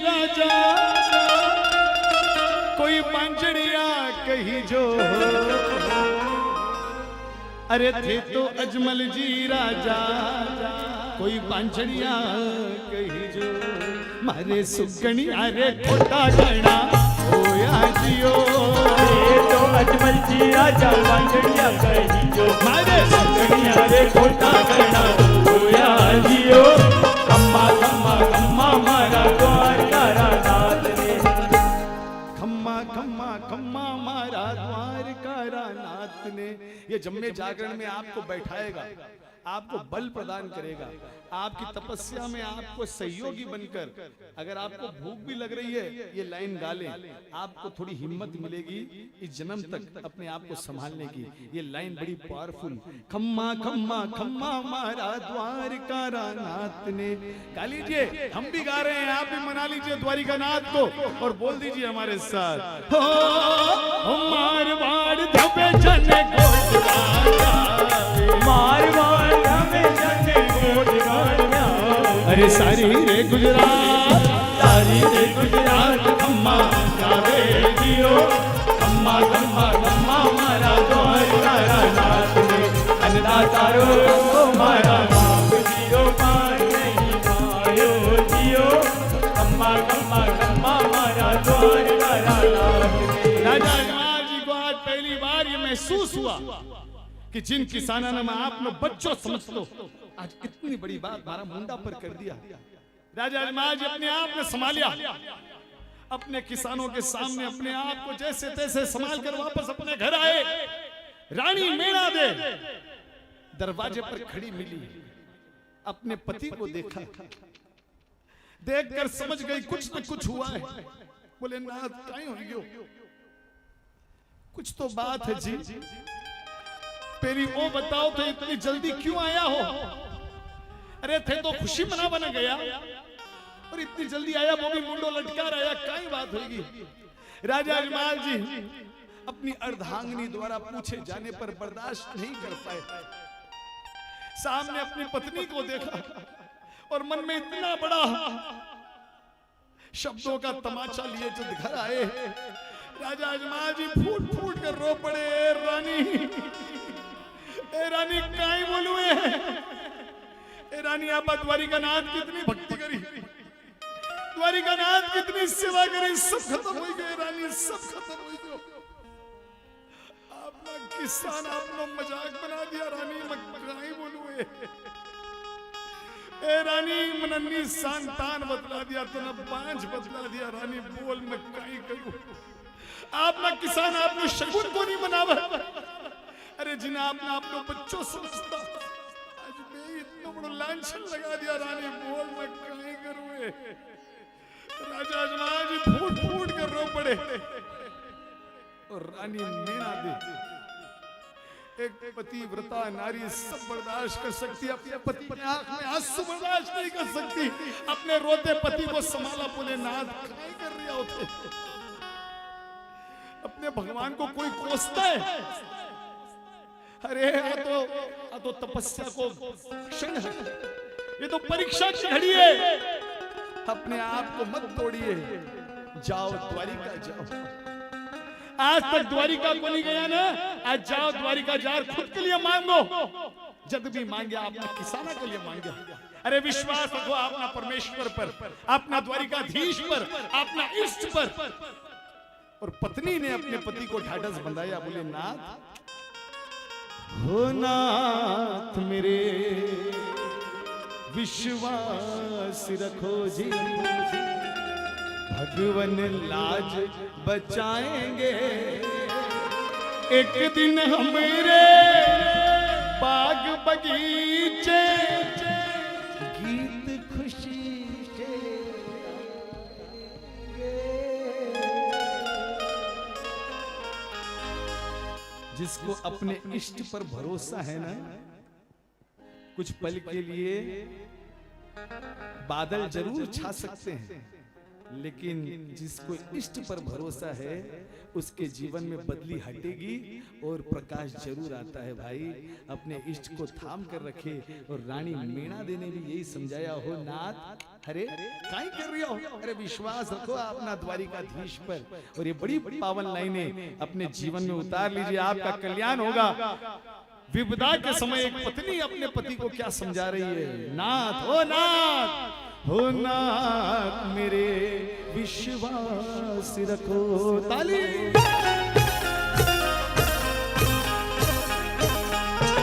Speaker 2: राजा, कोई पांचड़िया कही जो, अरे थे तो अजमल जी राजा, कोई पांचड़िया कही जो, मारे सुगनिया रे खोटा गणा होया जियो।
Speaker 3: तो अजमल जी राजा पांचड़िया कही जो, मारे सुगनिया रे खोटा गणा होया जियो। खम्मा खम्मा खम्मा मारा द्वारिका नाथ ने,
Speaker 2: खम्मा खम्मा खम्मा मारा द्वारिका नाथ ने। ये जम्मे जागरण में आपको बैठाएगा,
Speaker 1: आपको बल प्रदान करेगा, आपकी तपस्या में आपको सहयोगी बनकर, अगर आपको भूख भी लग रही है ये लाइन गा लें, आपको थोड़ी हिम्मत मिलेगी इस जन्म तक अपने आप को संभालने की। ये लाइन बड़ी पावरफुल। खम्मा खम्मा खम्मा मारा द्वारिका नाथ ने, गा लीजिए, हम भी गा रहे हैं, आप भी मना लीजिए द्वारिका नाथ को और बोल दीजिए हमारे साथ, हो मारवाड़ धबे जने
Speaker 3: मारवाड़ हमें जने गोदगाड़िया।
Speaker 1: अरे सारी रे गुजरात,
Speaker 3: सारी रे गुजरात
Speaker 1: खम्मा
Speaker 3: गावे जियो, खम्मा खम्मा खम्मा मारा द्वारिका नाथ ने, अन्नदातारो मारा बाप जियो, पार नहीं पायो जियो, खम्मा खम्मा खम्मा मारा द्वारिका नाथ ने।
Speaker 1: राजा जमाल जी को आज पहली बार ये महसूस हुआ कि जिन किसानों ने मैं आप लोग बच्चों समझ लो, आज इतनी बड़ी बात हमारा मुंडा पर कर दिया। राजा जमाल जी अपने आप में संभालिया, अपने किसानों के सामने अपने आप को जैसे तैसे संभाल कर वापस अपने घर आए। रानी मीणा दे दरवाजे पर खड़ी मिली, अपने पति को देखा, देखकर समझ गई कुछ न कुछ हुआ है। बोले नाथ काहे हो गयो, कुछ तो बात है जी, पेरी ओ बताओ तो इतनी जल्दी क्यों आया हो? अरे थे तो खुशी मना बना गया और इतनी जल्दी आया, वो भी मुंडो लटका आया, काई बात होगी? राजा जमाल जी अपनी अर्धांगिनी द्वारा पूछे जाने पर बर्दाश्त नहीं कर पाए, सामने अपनी पत्नी को देखा और मन में इतना बड़ा शब्दों का तमाचा लिए जब घर आए, राजा जमाल जी फूट फूट कर रो पड़े। रानी, ए रानी काई बोलुए, ए रानी आप द्वारिका नाथ कितनी भक्ति करी, द्वारिका नाथ कितनी सेवा करी, सब खत्म हो गए रानी, सब खत्म हो गए। आपना किसान आपने मजाक बना दिया रानी, काई बोलुए, ए रानी मनन्नी संतान बतला दिया तो न बांझ बतला दिया रानी, बोल मैं काई करूं? आपना किसान आपने शगुन को नहीं मनावा। अरे जिन्हें आपने आप लोग बच्चों समझता, आज मैं इतना बड़ा लांछन लगा दिया रानी, बोल मैं काहे करूं? राजा जमाल जी फूट फूट कर रो पड़े और रानी मीणा दे, एक पतिव्रता नारी सब बर्दाश्त कर सकती है, अपने पति की आंख में आंसू बर्दाश्त नहीं कर सकती, अपने रोते पति को संभाला। बोले नाथ काहे कर रही होते, अपने भगवान को कोई कोसता है? अरे आ तो तपस्या को क्षण है, ये तो परीक्षा की घड़ी है, अपने आप को मत तोड़िए, जाओ द्वारिका जाओ। आज तक द्वारिका को नहीं गया ना, आज जाओ द्वारिका जार, खुद के लिए मांगो, जब भी मांगे अपना किसाना के लिए मांगे। अरे विश्वास रखो अपना परमेश्वर पर, अपना द्वारिकाधीश पर, अपना इष्ट पर। और पत्नी ने अपने पति को ढाढ़स बंधाया, बोले नाथ, हो नाथ मेरे विश्वास रखो जी, भगवान लाज बचाएंगे, एक दिन हमारे बाग बगीचे गीत खुशी से जिसको अपने इष्ट पर भरोसा है ना, कुछ पल के लिए बादल जरूर छा सकते हैं, लेकिन जिसको इष्ट पर भरोसा है उसके जीवन में बदली हटेगी और प्रकाश जरूर आता है। भाई अपने इष्ट को थाम कर रखे। और रानी मीणा दे ने भी यही समझाया, हो नाथ, अरे काहे कर रही हो, अरे विश्वास रखो अपना द्वारिकाधीश पर। और ये बड़ी पावन लाइनें अपने जीवन में उतार लीजिए, आपका कल्याण होगा। विपदा के समय एक पत्नी अपने पति को क्या समझा रही है, नाथ, हो नाथ, हो नाथ मेरे विश्वास रखो। ताली।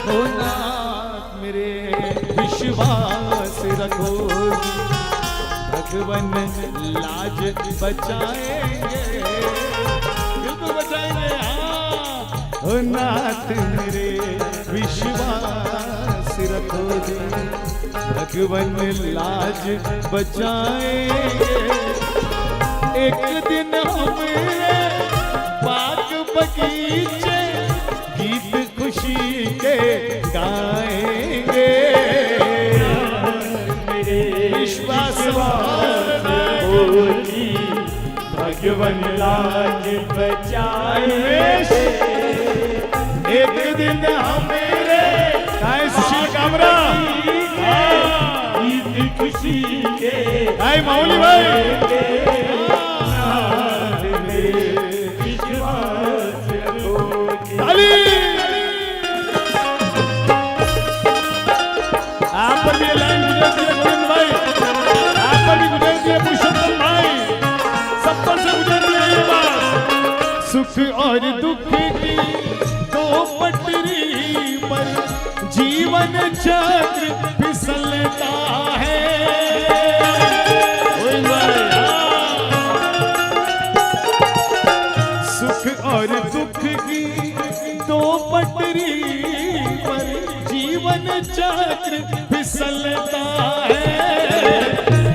Speaker 1: हो नाथ मेरे विश्वास रखो, भगवान लाज बचाएंगे, बिल्कुल बचाएंगे। हाँ, हो नाथ मेरे विश्वास रखो।
Speaker 2: गोदी भगवन लाज बचाएंगे। एक दिन हमें बाग बगीचे गीत खुशी के गाएंगे। विश्वास
Speaker 3: होती भगवन लाज बचाए।
Speaker 2: एक दिन हमेरे काय सुशील कामरा
Speaker 3: गीत खुशी के
Speaker 2: काय माऊली भाई
Speaker 3: विश्वास होती।
Speaker 2: ताली आप पर भी लाइन गुजरती है गोविंद भाई, आप पर भी गुजरती है पुरुषोत्तम भाई, सब पर से गुजरती है ये बात। सुख और दुख की दो पटरी पर जीवन चक्र फिसलता है। गोविंद भाई, सुख और दुख की दो पटरी पर जीवन चक्र फिसलता है।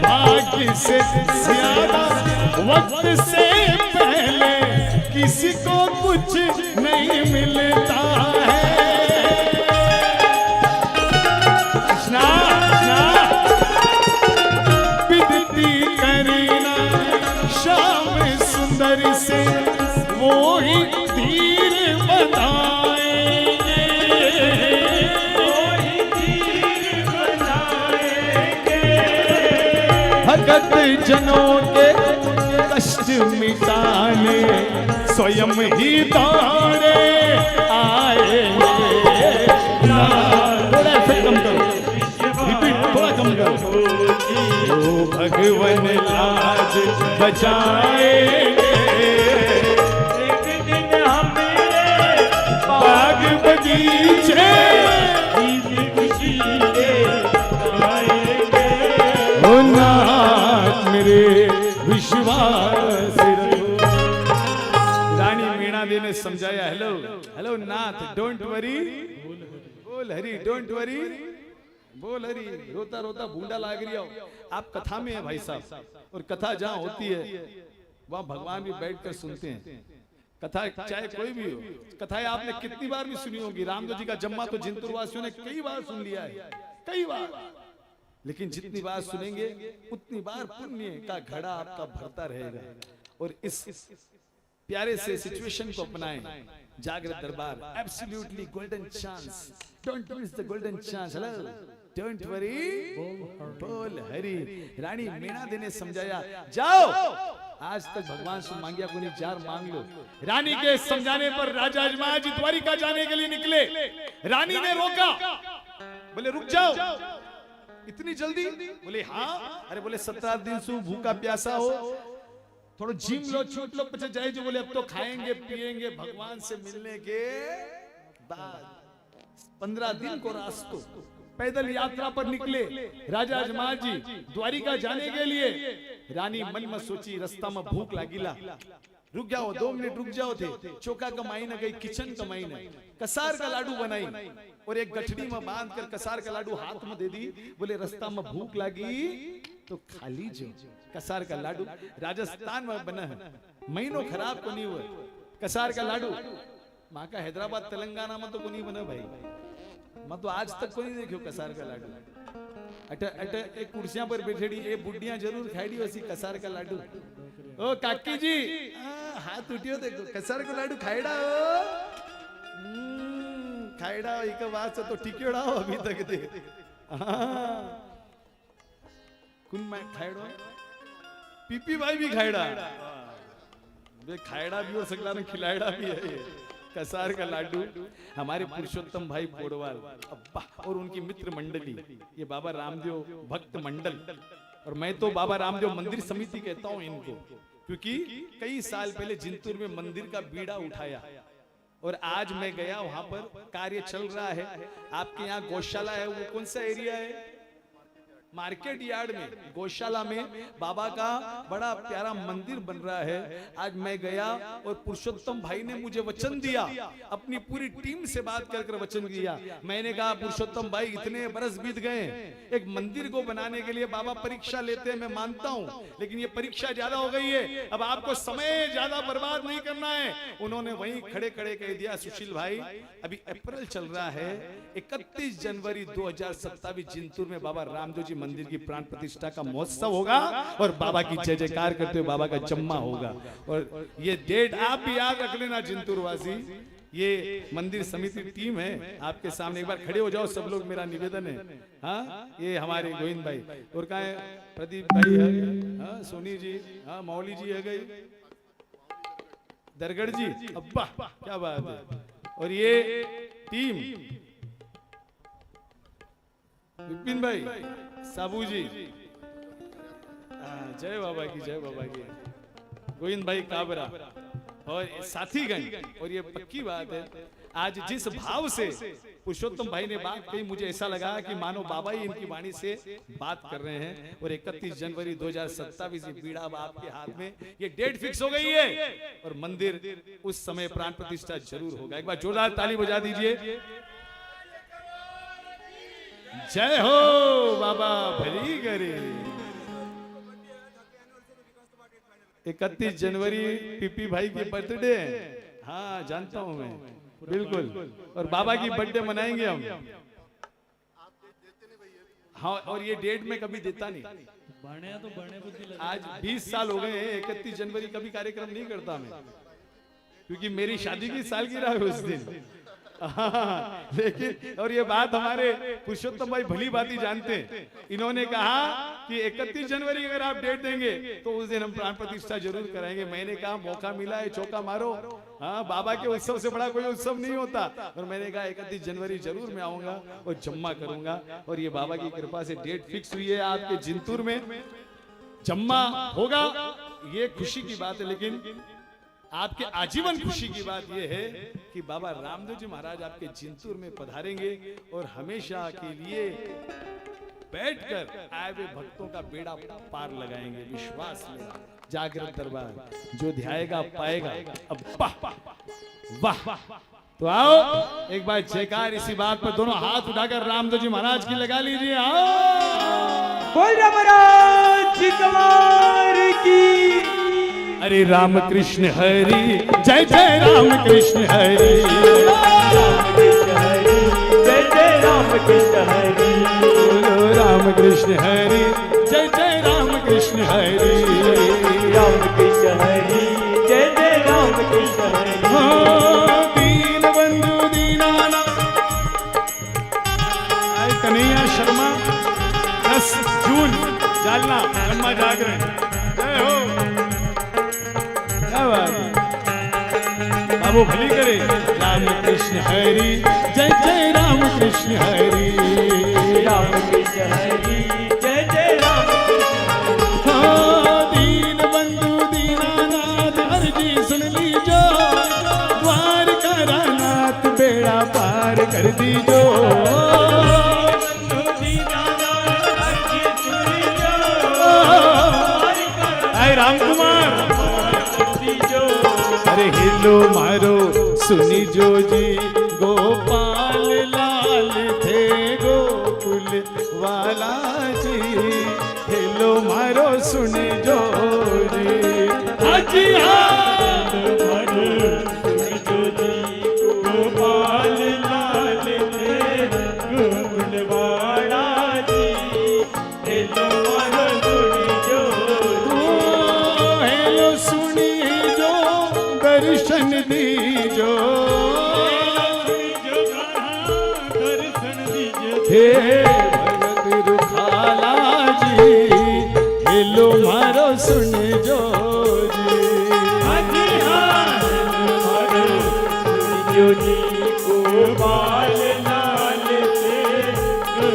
Speaker 2: भाग्य से ज्यादा वक्त से पहले किसी को कुछ नहीं मिलता है। कृष्णा विनती करना श्याम सुंदर से वो ही धीर बनाएंगे। भगत जनों के कष्ट मिटाने स्वयं ही दौड़े आएंगे। थोड़ा इफेक्ट कम करो, रिपीट थोड़ा कम करो। ओ भगवन लाज बचाएंगे।
Speaker 3: एक दिन हमें
Speaker 2: बाग बगीचे
Speaker 3: गीत खुशी के गाएंगे।
Speaker 2: ओ नाथ मेरे विश्वास रखो। रानी मीणा देवी ने समझाया, hello hello Nath, don't worry, बोल हरी, डोंट वरी, बोल हरी। रोता रोता बूंदा लाग रही हो। आप कथा में है भाई साहब, और कथा जहाँ होती है वहाँ भगवान भी बैठकर सुनते हैं। कथा चाहे कोई भी हो, कथाएं आपने कितनी बार भी सुनी होगी। रामदेव जी का जम्मा तो जिंतुर वासियों ने कई बार सुन लिया है, कई बार। लेकिन जितनी बार सुनेंगे उतनी बार पुण्य का घड़ा आपका भरता रहेगा। और इस प्यारे से सिचुएशन को अपनाएं। जागृत दरबार, absolutely golden chance, don't miss the golden chance. Hello, don't worry, बोल हरि। रानी मीणा देवी ने समझाया, जाओ आज तक भगवान से मांगिया को नहीं, जार मांग लो। रानी के समझाने पर राजा अजमाल जी द्वारिका जाने के लिए निकले। रानी ने रोका, बोले रुक जाओ, इतनी जल्दी? बोले हाँ। अरे बोले 17 दिन से भूखा प्यासा हो, थोड़ा जिम लो, छूट लो, पचा जाए। जो बोले अब तो खाएंगे पिएंगे भगवान से मिलने के बाद। 15 दिन को रास्तों पैदल यात्रा पर निकले राजा अजमाल जी द्वारिका जाने के लिए। रानी मन में सोची, रास्ता में भूख लागिला, रुक जाओ 2 मिनट रुक जाओ थे। चौका कमाई न गई, किचन कमाई न, कसार का लाडू बनाई और एक गठड़ी में बांध कर कसार का लाडू हाथ में दे दी। बोले रास्ता में भूख लगी तो खा लीजिए कसार का लाडू। राजस्थान में बना है, महीनों खराब को नहीं हुआ कसार का लाडू। माँ का हैदराबाद तेलंगाना में तो को नहीं बना भाई, मैं तो आज तक को नहीं देखो कसार का लाडू। अटे एक कुर्सियां पर बैठेड़ी ये बुढ़ियां जरूर खाईडी वैसी कसार का लाडू। ओ काकी जी हाथ उठियो देखो, कसार का लाडू खाईड़ा हो, खाईड़ा हो। एक बात से तो टिक्योड़ा हो अभी तक दे। कुन मैं खाईड़ो, पीपी भाई भी खाईड़ा, वे खाईड़ा भी और सकला ने खिलाईड़ा भी है ये कसार का लाडू। हमारे पुरुषोत्तम भाई पोड़वाल अब्बा और उनकी मित्र मंडली, ये बाबा रामदेव भक्त मंडल, और मैं तो बाबा रामदेव मंदिर समिति कहता हूँ इनको, क्योंकि कई साल पहले जिंतूर में मंदिर का बीड़ा उठाया और आज मैं गया वहां पर कार्य चल रहा है। आपके यहाँ गौशाला है, वो कौन सा एरिया है?
Speaker 1: मार्केट यार्ड में, गौशाला में बाबा का बड़ा प्यारा मंदिर बन रहा है। आज मैं गया और पुरुषोत्तम भाई ने मुझे वचन दिया, अपनी पूरी टीम से बात कर वचन दिया। मैंने कहा पुरुषोत्तम भाई इतने बरस बीत गए, एक मंदिर को बनाने के लिए बाबा परीक्षा लेते हैं, मैं मानता हूं, लेकिन ये परीक्षा ज्यादा हो गई है, अब आपको समय ज्यादा बर्बाद नहीं करना है। उन्होंने वहीं खड़े खड़े कह दिया, सुशील भाई अभी अप्रैल चल रहा है, 31 जनवरी 2027 जिंतूर में बाबा रामदेव जी मंदिर की प्राण प्रतिष्ठा का महोत्सव होगा और बाबा की जय जयकार करते हुए बाबा का जम्मा होगा। और ये डेट आप भी याद रख लेना जिंतूर वासी, ये मंदिर समिति टीम है, आपके सामने एक बार खड़े हो जाओ सब लोग, मेरा निवेदन है। हाँ, ये हमारे गोविंद भाई और कहा है प्रदीप भाई है, हाँ सोनी जी, हाँ मौली जी है गई, दरगढ़ जी, अब्बा क्या बात है। और ये टीम विपिन भाई, साबू जी, जय बाबा की, जय बाबा की, गोविंद भाई काबरा और साथीगण। और ये पक्की बात है, आज जिस भाव से पुरुषोत्तम भाई ने बात कही, मुझे ऐसा लगा कि मानो बाबा ही इनकी वाणी से बात कर रहे हैं। और 31 जनवरी 2027 बीड़ा आपके हाथ में, ये डेट फिक्स हो गई है और मंदिर उस समय प्राण प्रतिष्ठा जरूर होगा। एक बार जोरदार ताली बजा दीजिए। जय हो बाबा भली करे। 31 जनवरी पीपी भाई की बर्थडे है, हाँ जानता हूं मैं बिल्कुल, और बाबा की बर्थडे मनाएंगे हम। हाँ, और ये डेट में कभी देता नहीं, आज 20 साल हो गए हैं, 31 जनवरी कभी कार्यक्रम नहीं करता मैं, क्योंकि मेरी शादी की सालगिरह है उस दिन। लेकिन और ये बात हमारे पुरुषोत्तम भाई भली बाती जानते हैं, इन्होंने कहा कि 31 जनवरी अगर आप डेट देंगे तो उस दिन हम प्राण प्रतिष्ठा जरूर कराएंगे। मैंने कहा मौका मिला है, चौका मारो। हाँ, बाबा के उत्सव से बड़ा कोई उत्सव नहीं होता। और मैंने कहा 31 जनवरी जरूर मैं आऊंगा और जम्मा करूंगा। और ये बाबा की कृपा से डेट फिक्स हुई है, आपके जिंतूर में जम्मा होगा, ये खुशी की बात है। लेकिन आपके आजीवन खुशी की बात यह है कि बाबा रामदेव जी महाराज आपके जिंतूर में पधारेंगे और हमेशा के लिए बैठकर आए हुए भक्तों का बेड़ा पार लगाएंगे। विश्वास में जागृत दरबार, जो ध्याएगा पाएगा। अब वाह वाह, तो आओ एक बार जयकार इसी बात पर दोनों हाथ उठाकर रामदेव जी महाराज की लगा लीजिए। आओ
Speaker 3: बोल महाराज कुमार की।
Speaker 1: हरे राम कृष्ण हरि, जय जय राम कृष्ण हरि,
Speaker 3: राम कृष्ण हरि, जय जय राम कृष्ण हरि,
Speaker 1: राम कृष्ण हरि, जय जय राम कृष्ण हरि,
Speaker 3: राम कृष्ण हरि, जय जय राम कृष्ण हरि।
Speaker 1: दीन बंधु दीनानाथ कन्हैया शर्मा, 10 जून जालना ब्रह्मा जागरण। जय हो बाबू भली करे। राम कृष्ण हरि, जय जय राम कृष्ण हरि,
Speaker 3: राम कृष्ण हरि, जय जय राम कृष्ण हरि।
Speaker 1: दीन बंधु दीनानाथ अर्जी सुन लीजो, द्वार का नाथ बेड़ा पार कर दीजो। राम कुमार अरे हिलो मारो सुनी जो जी, गोपाल लाल थे गोकुल वाला जी, हिलो मारो सुनी जो जी। हाजी
Speaker 3: मारो सुनी जो जी, गोपाल लाल थे गोकुल वाला जी, हेलो मारो सुनी जो,
Speaker 1: हेलो सुनी जो, दर्शन दीजो,
Speaker 3: दर्शन दीजो।
Speaker 1: हे भगत रुखाला जी, हेलो मारो सुन जो जी।
Speaker 3: हाजी मारो सुनी जो जी, गोपाल लाल थे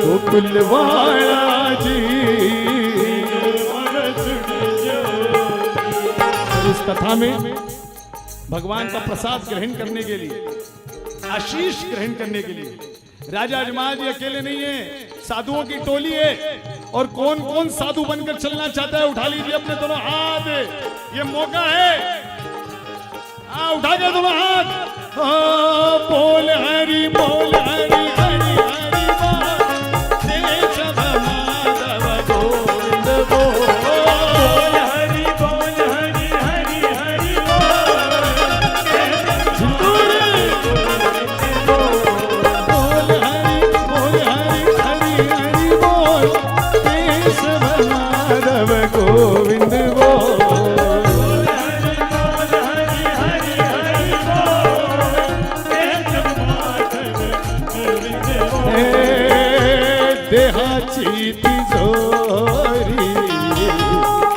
Speaker 1: गोकुल वाला जी।
Speaker 3: मारो सुनी जो।
Speaker 1: इस कथा में भगवान का प्रसाद ग्रहण करने के लिए, आशीष ग्रहण करने के लिए राजा अजमाल जी अकेले नहीं है, साधुओं की टोली है।
Speaker 2: और कौन कौन साधु बनकर चलना चाहता है उठा लीजिए अपने दोनों हाथ, ये मौका है। उठा के दोनों हाथ। बोल हरि बोल हरि हरि हरि बोल, केशव माधव गोविंद बोल।
Speaker 3: बोल हरि हरि हरि बोल,
Speaker 2: बोल हरि हरि हरि बोल, केशव माधव गोविंद बोल। देहाची तिजोरी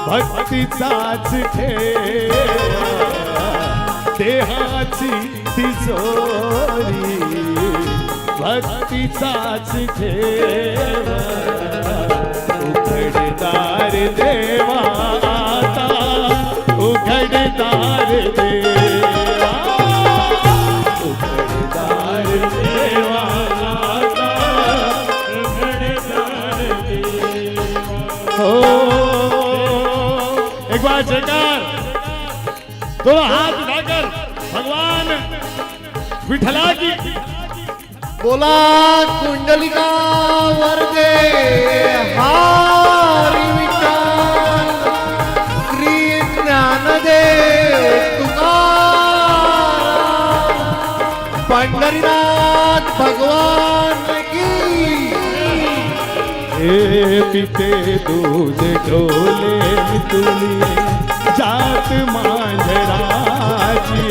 Speaker 2: भक्तीचाच ठेवा, देहाची तिजोरी भक्तीचाच ठेवा, उघडदार देवा आता, उघडदार देवा, उघडदार देवा आता, एक बार जयकार, दोनों हाथ उठाकर भगवान विठला की
Speaker 4: बोला कुंडलिका वरदे हरी विठ्ठल श्री ज्ञानदेव तुकाराम पंढरीनाथ भगवान की।
Speaker 2: हे पिते दूध ढोले तुली जात मांझराजी,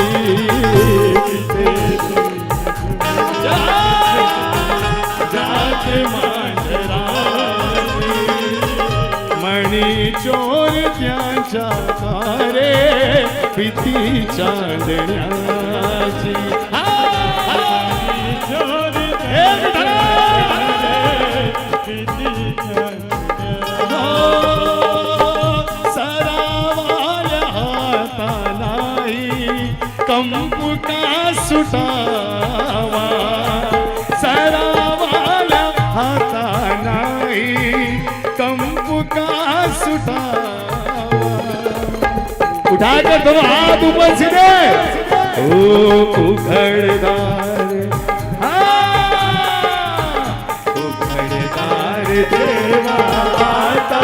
Speaker 2: जात मांझराजी, मणी चोर त्यांच्या कारे पिती चांदण्याची। सरावाल्या हाता नाही कंप का सुटावा, सरावाल्या हाता नाही कंप का सुटावा। उठा कर दोनों हाथ ऊपर सीधे। ओ उघडदार, उघडदार देवा आता,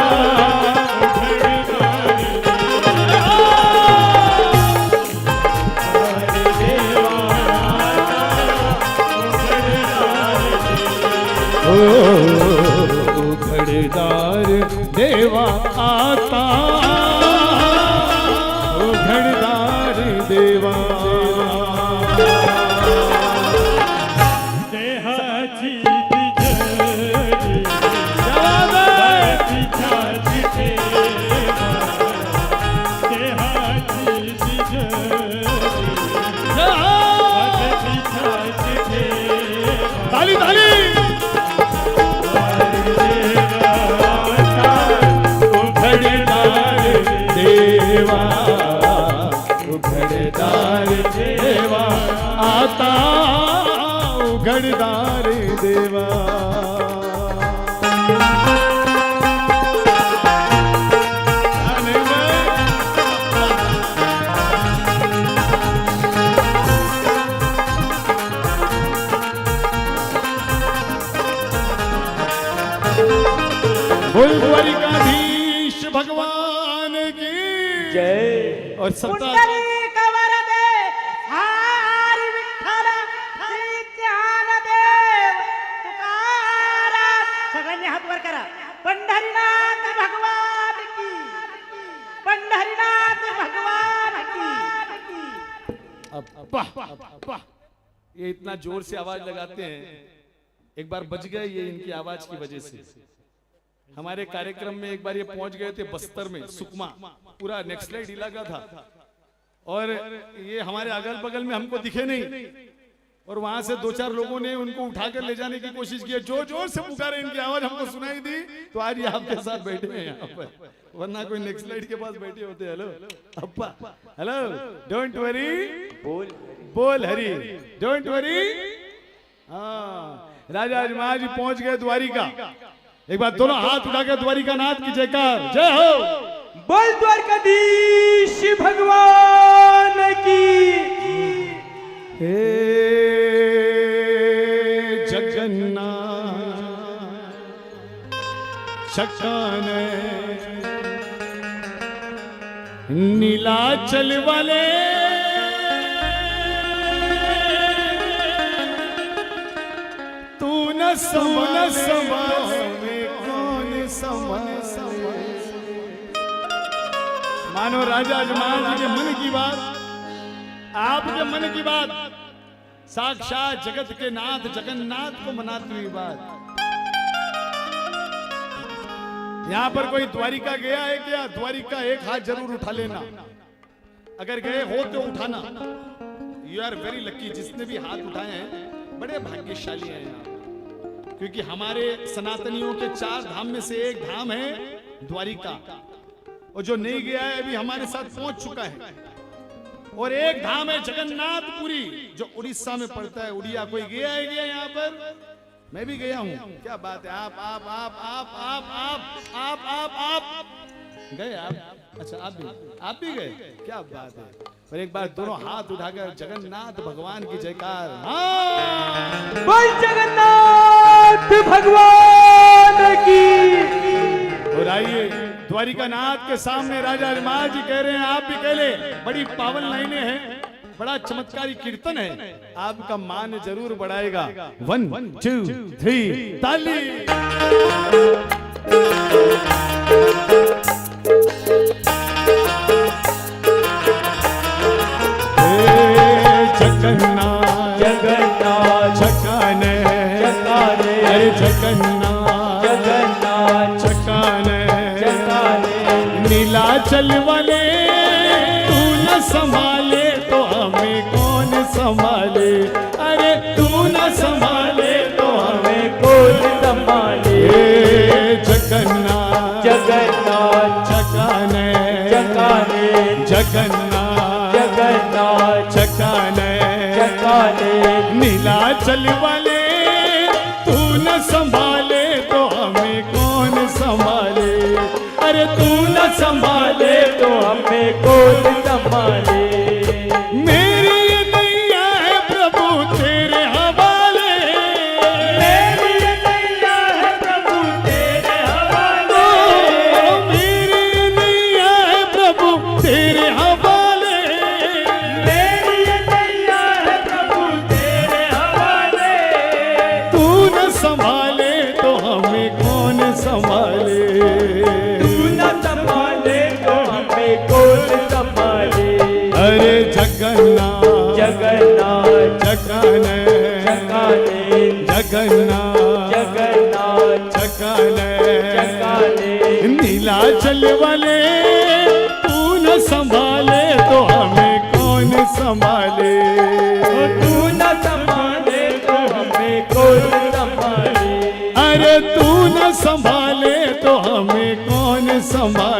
Speaker 2: उघडदार देवा आता, उघडदार देवा।
Speaker 3: देहाची तिजोरी भक्तीचाच ठेवा, देहाची तिजोरी भक्तीचाच ठेवा।
Speaker 2: ताली ताली। उघडदार देवा, उघडदार देवा आता, उघडदार देवा। बोल द्वारिकाधीश भगवान की
Speaker 3: जय।
Speaker 2: और सत्ता
Speaker 5: पुंडलिक वरदे हरी विठ्ठल श्री ज्ञानदेव तुकाराम। सगळ्यांनी हात वर करा। पंढरीनाथ भगवान की, पंढरीनाथ भगवान की।
Speaker 2: अब्बा, अब्बा। ये इतना जोर से आवाज लगाते हैं, एक बार बज गए ये इनकी आवाज की वजह से। हमारे कार्यक्रम में एक बार ये पहुंच गए थे बस्तर में, सुकमा, पूरा नेक्सलाइट इलाका था, और ये हमारे अगल बगल में हमको दिखे नहीं, और वहां से दो चार लोगों ने उनको उठाकर ले जाने की कोशिश की। जोर जोर से पुकारे, इनकी आवाज हमको सुनाई दी, तो आज ये आपके साथ बैठे हैं यहाँ पर, वरना कोई नेक्सलाइट के पास बैठे होते। हेलो अब्बा, हेलो, डोंट वरी, बोल हरी, डोंट वरी। हाँ, राजा आज पहुंच गए द्वारिका, एक बार दोनों हाथ उठाकर द्वारिकानाथ की जयकार, जय हो।
Speaker 3: बोल द्वारकाधीश भगवान की।
Speaker 2: हे जगन्नाथ शक्कान नीलाचल वाले तू न संभाले कौन संभाले। मानो राजा जमाल के मन की बात, आपके मन की बात साक्षात जगत के नाथ जगन्नाथ को मनाती हुई बात। यहां पर कोई द्वारिका गया है क्या? द्वारिका एक हाथ जरूर उठा लेना, अगर गए हो तो उठाना। यू आर वेरी लकी, जिसने भी हाथ उठाए हैं बड़े भाग्यशाली हैं यहाँ, क्योंकि हमारे सनातनियों के 4 धाम में से एक धाम है द्वारिका, और जो नहीं गया है अभी हमारे साथ पहुंच चुका है। और एक धाम है जगन्नाथपुरी जो उड़ीसा में पड़ता है। उड़िया कोई गया है क्या यहाँ पर? मैं भी गया हूँ। क्या बात है, आप गए? आप अच्छा, आप भी गए? क्या बात है। और एक बार दोनों हाथ उठाकर जगन्नाथ भगवान की जयकार। हाँ,
Speaker 3: बोल जगन्नाथ भगवान की।
Speaker 2: और आइए द्वारिकानाथ के सामने राजा जमाल जी कह रहे हैं, आप भी कह ले। बड़ी पावन लाइनें हैं, बड़ा चमत्कारी कीर्तन है, आपका मान जरूर बढ़ाएगा। 1 2 3 ताली। जगन्नाथ
Speaker 3: जगन्नाथ
Speaker 2: छकाने
Speaker 3: छकाने
Speaker 2: अरे जगन्नाथ
Speaker 3: जगन्नाथ
Speaker 2: छकाने
Speaker 3: छकाने
Speaker 2: नीलाचल वाले तू न संभाले तो हमें कौन संभाले। अरे तू न संभाले तो हमें
Speaker 3: कौन संभाले।
Speaker 2: जगन्नाथ
Speaker 3: जगन्नाथ
Speaker 2: छकाने
Speaker 3: छकाने
Speaker 2: जगन्नाथ
Speaker 3: जगन्नाथ
Speaker 2: छकाने
Speaker 3: छकाने
Speaker 2: नीलाचल वाले तू न संभाले तो हमें कौन संभाले। अरे तू न संभाले
Speaker 3: तो हमें कौन संभाले।
Speaker 2: मेरी ये नैया है प्रभु तेरे हवाले।
Speaker 3: मेरी ये नैया है प्रभु तेरे हवाले।
Speaker 2: मेरी ये नैया है प्रभु तेरे हवाले।
Speaker 3: मेरी ये नैया है प्रभु तेरे हवाले।
Speaker 2: तू न संभाले तो हमें कौन संभाले।
Speaker 3: तू न संभाले तो हमें कौन संभाले।
Speaker 2: अरे जगन्नाथ
Speaker 3: जगन्नाथ
Speaker 2: छकाने
Speaker 3: छकाने
Speaker 2: जगन्नाथ
Speaker 3: जगन्नाथ
Speaker 2: छकाने
Speaker 3: छकाने
Speaker 2: नीलाचल वाले तू न संभाले तो हमें कौन संभाले।
Speaker 3: तू न संभाले तो हमें कौन संभाले।
Speaker 2: अरे तू न संभाले तो हमें कौन संभाले।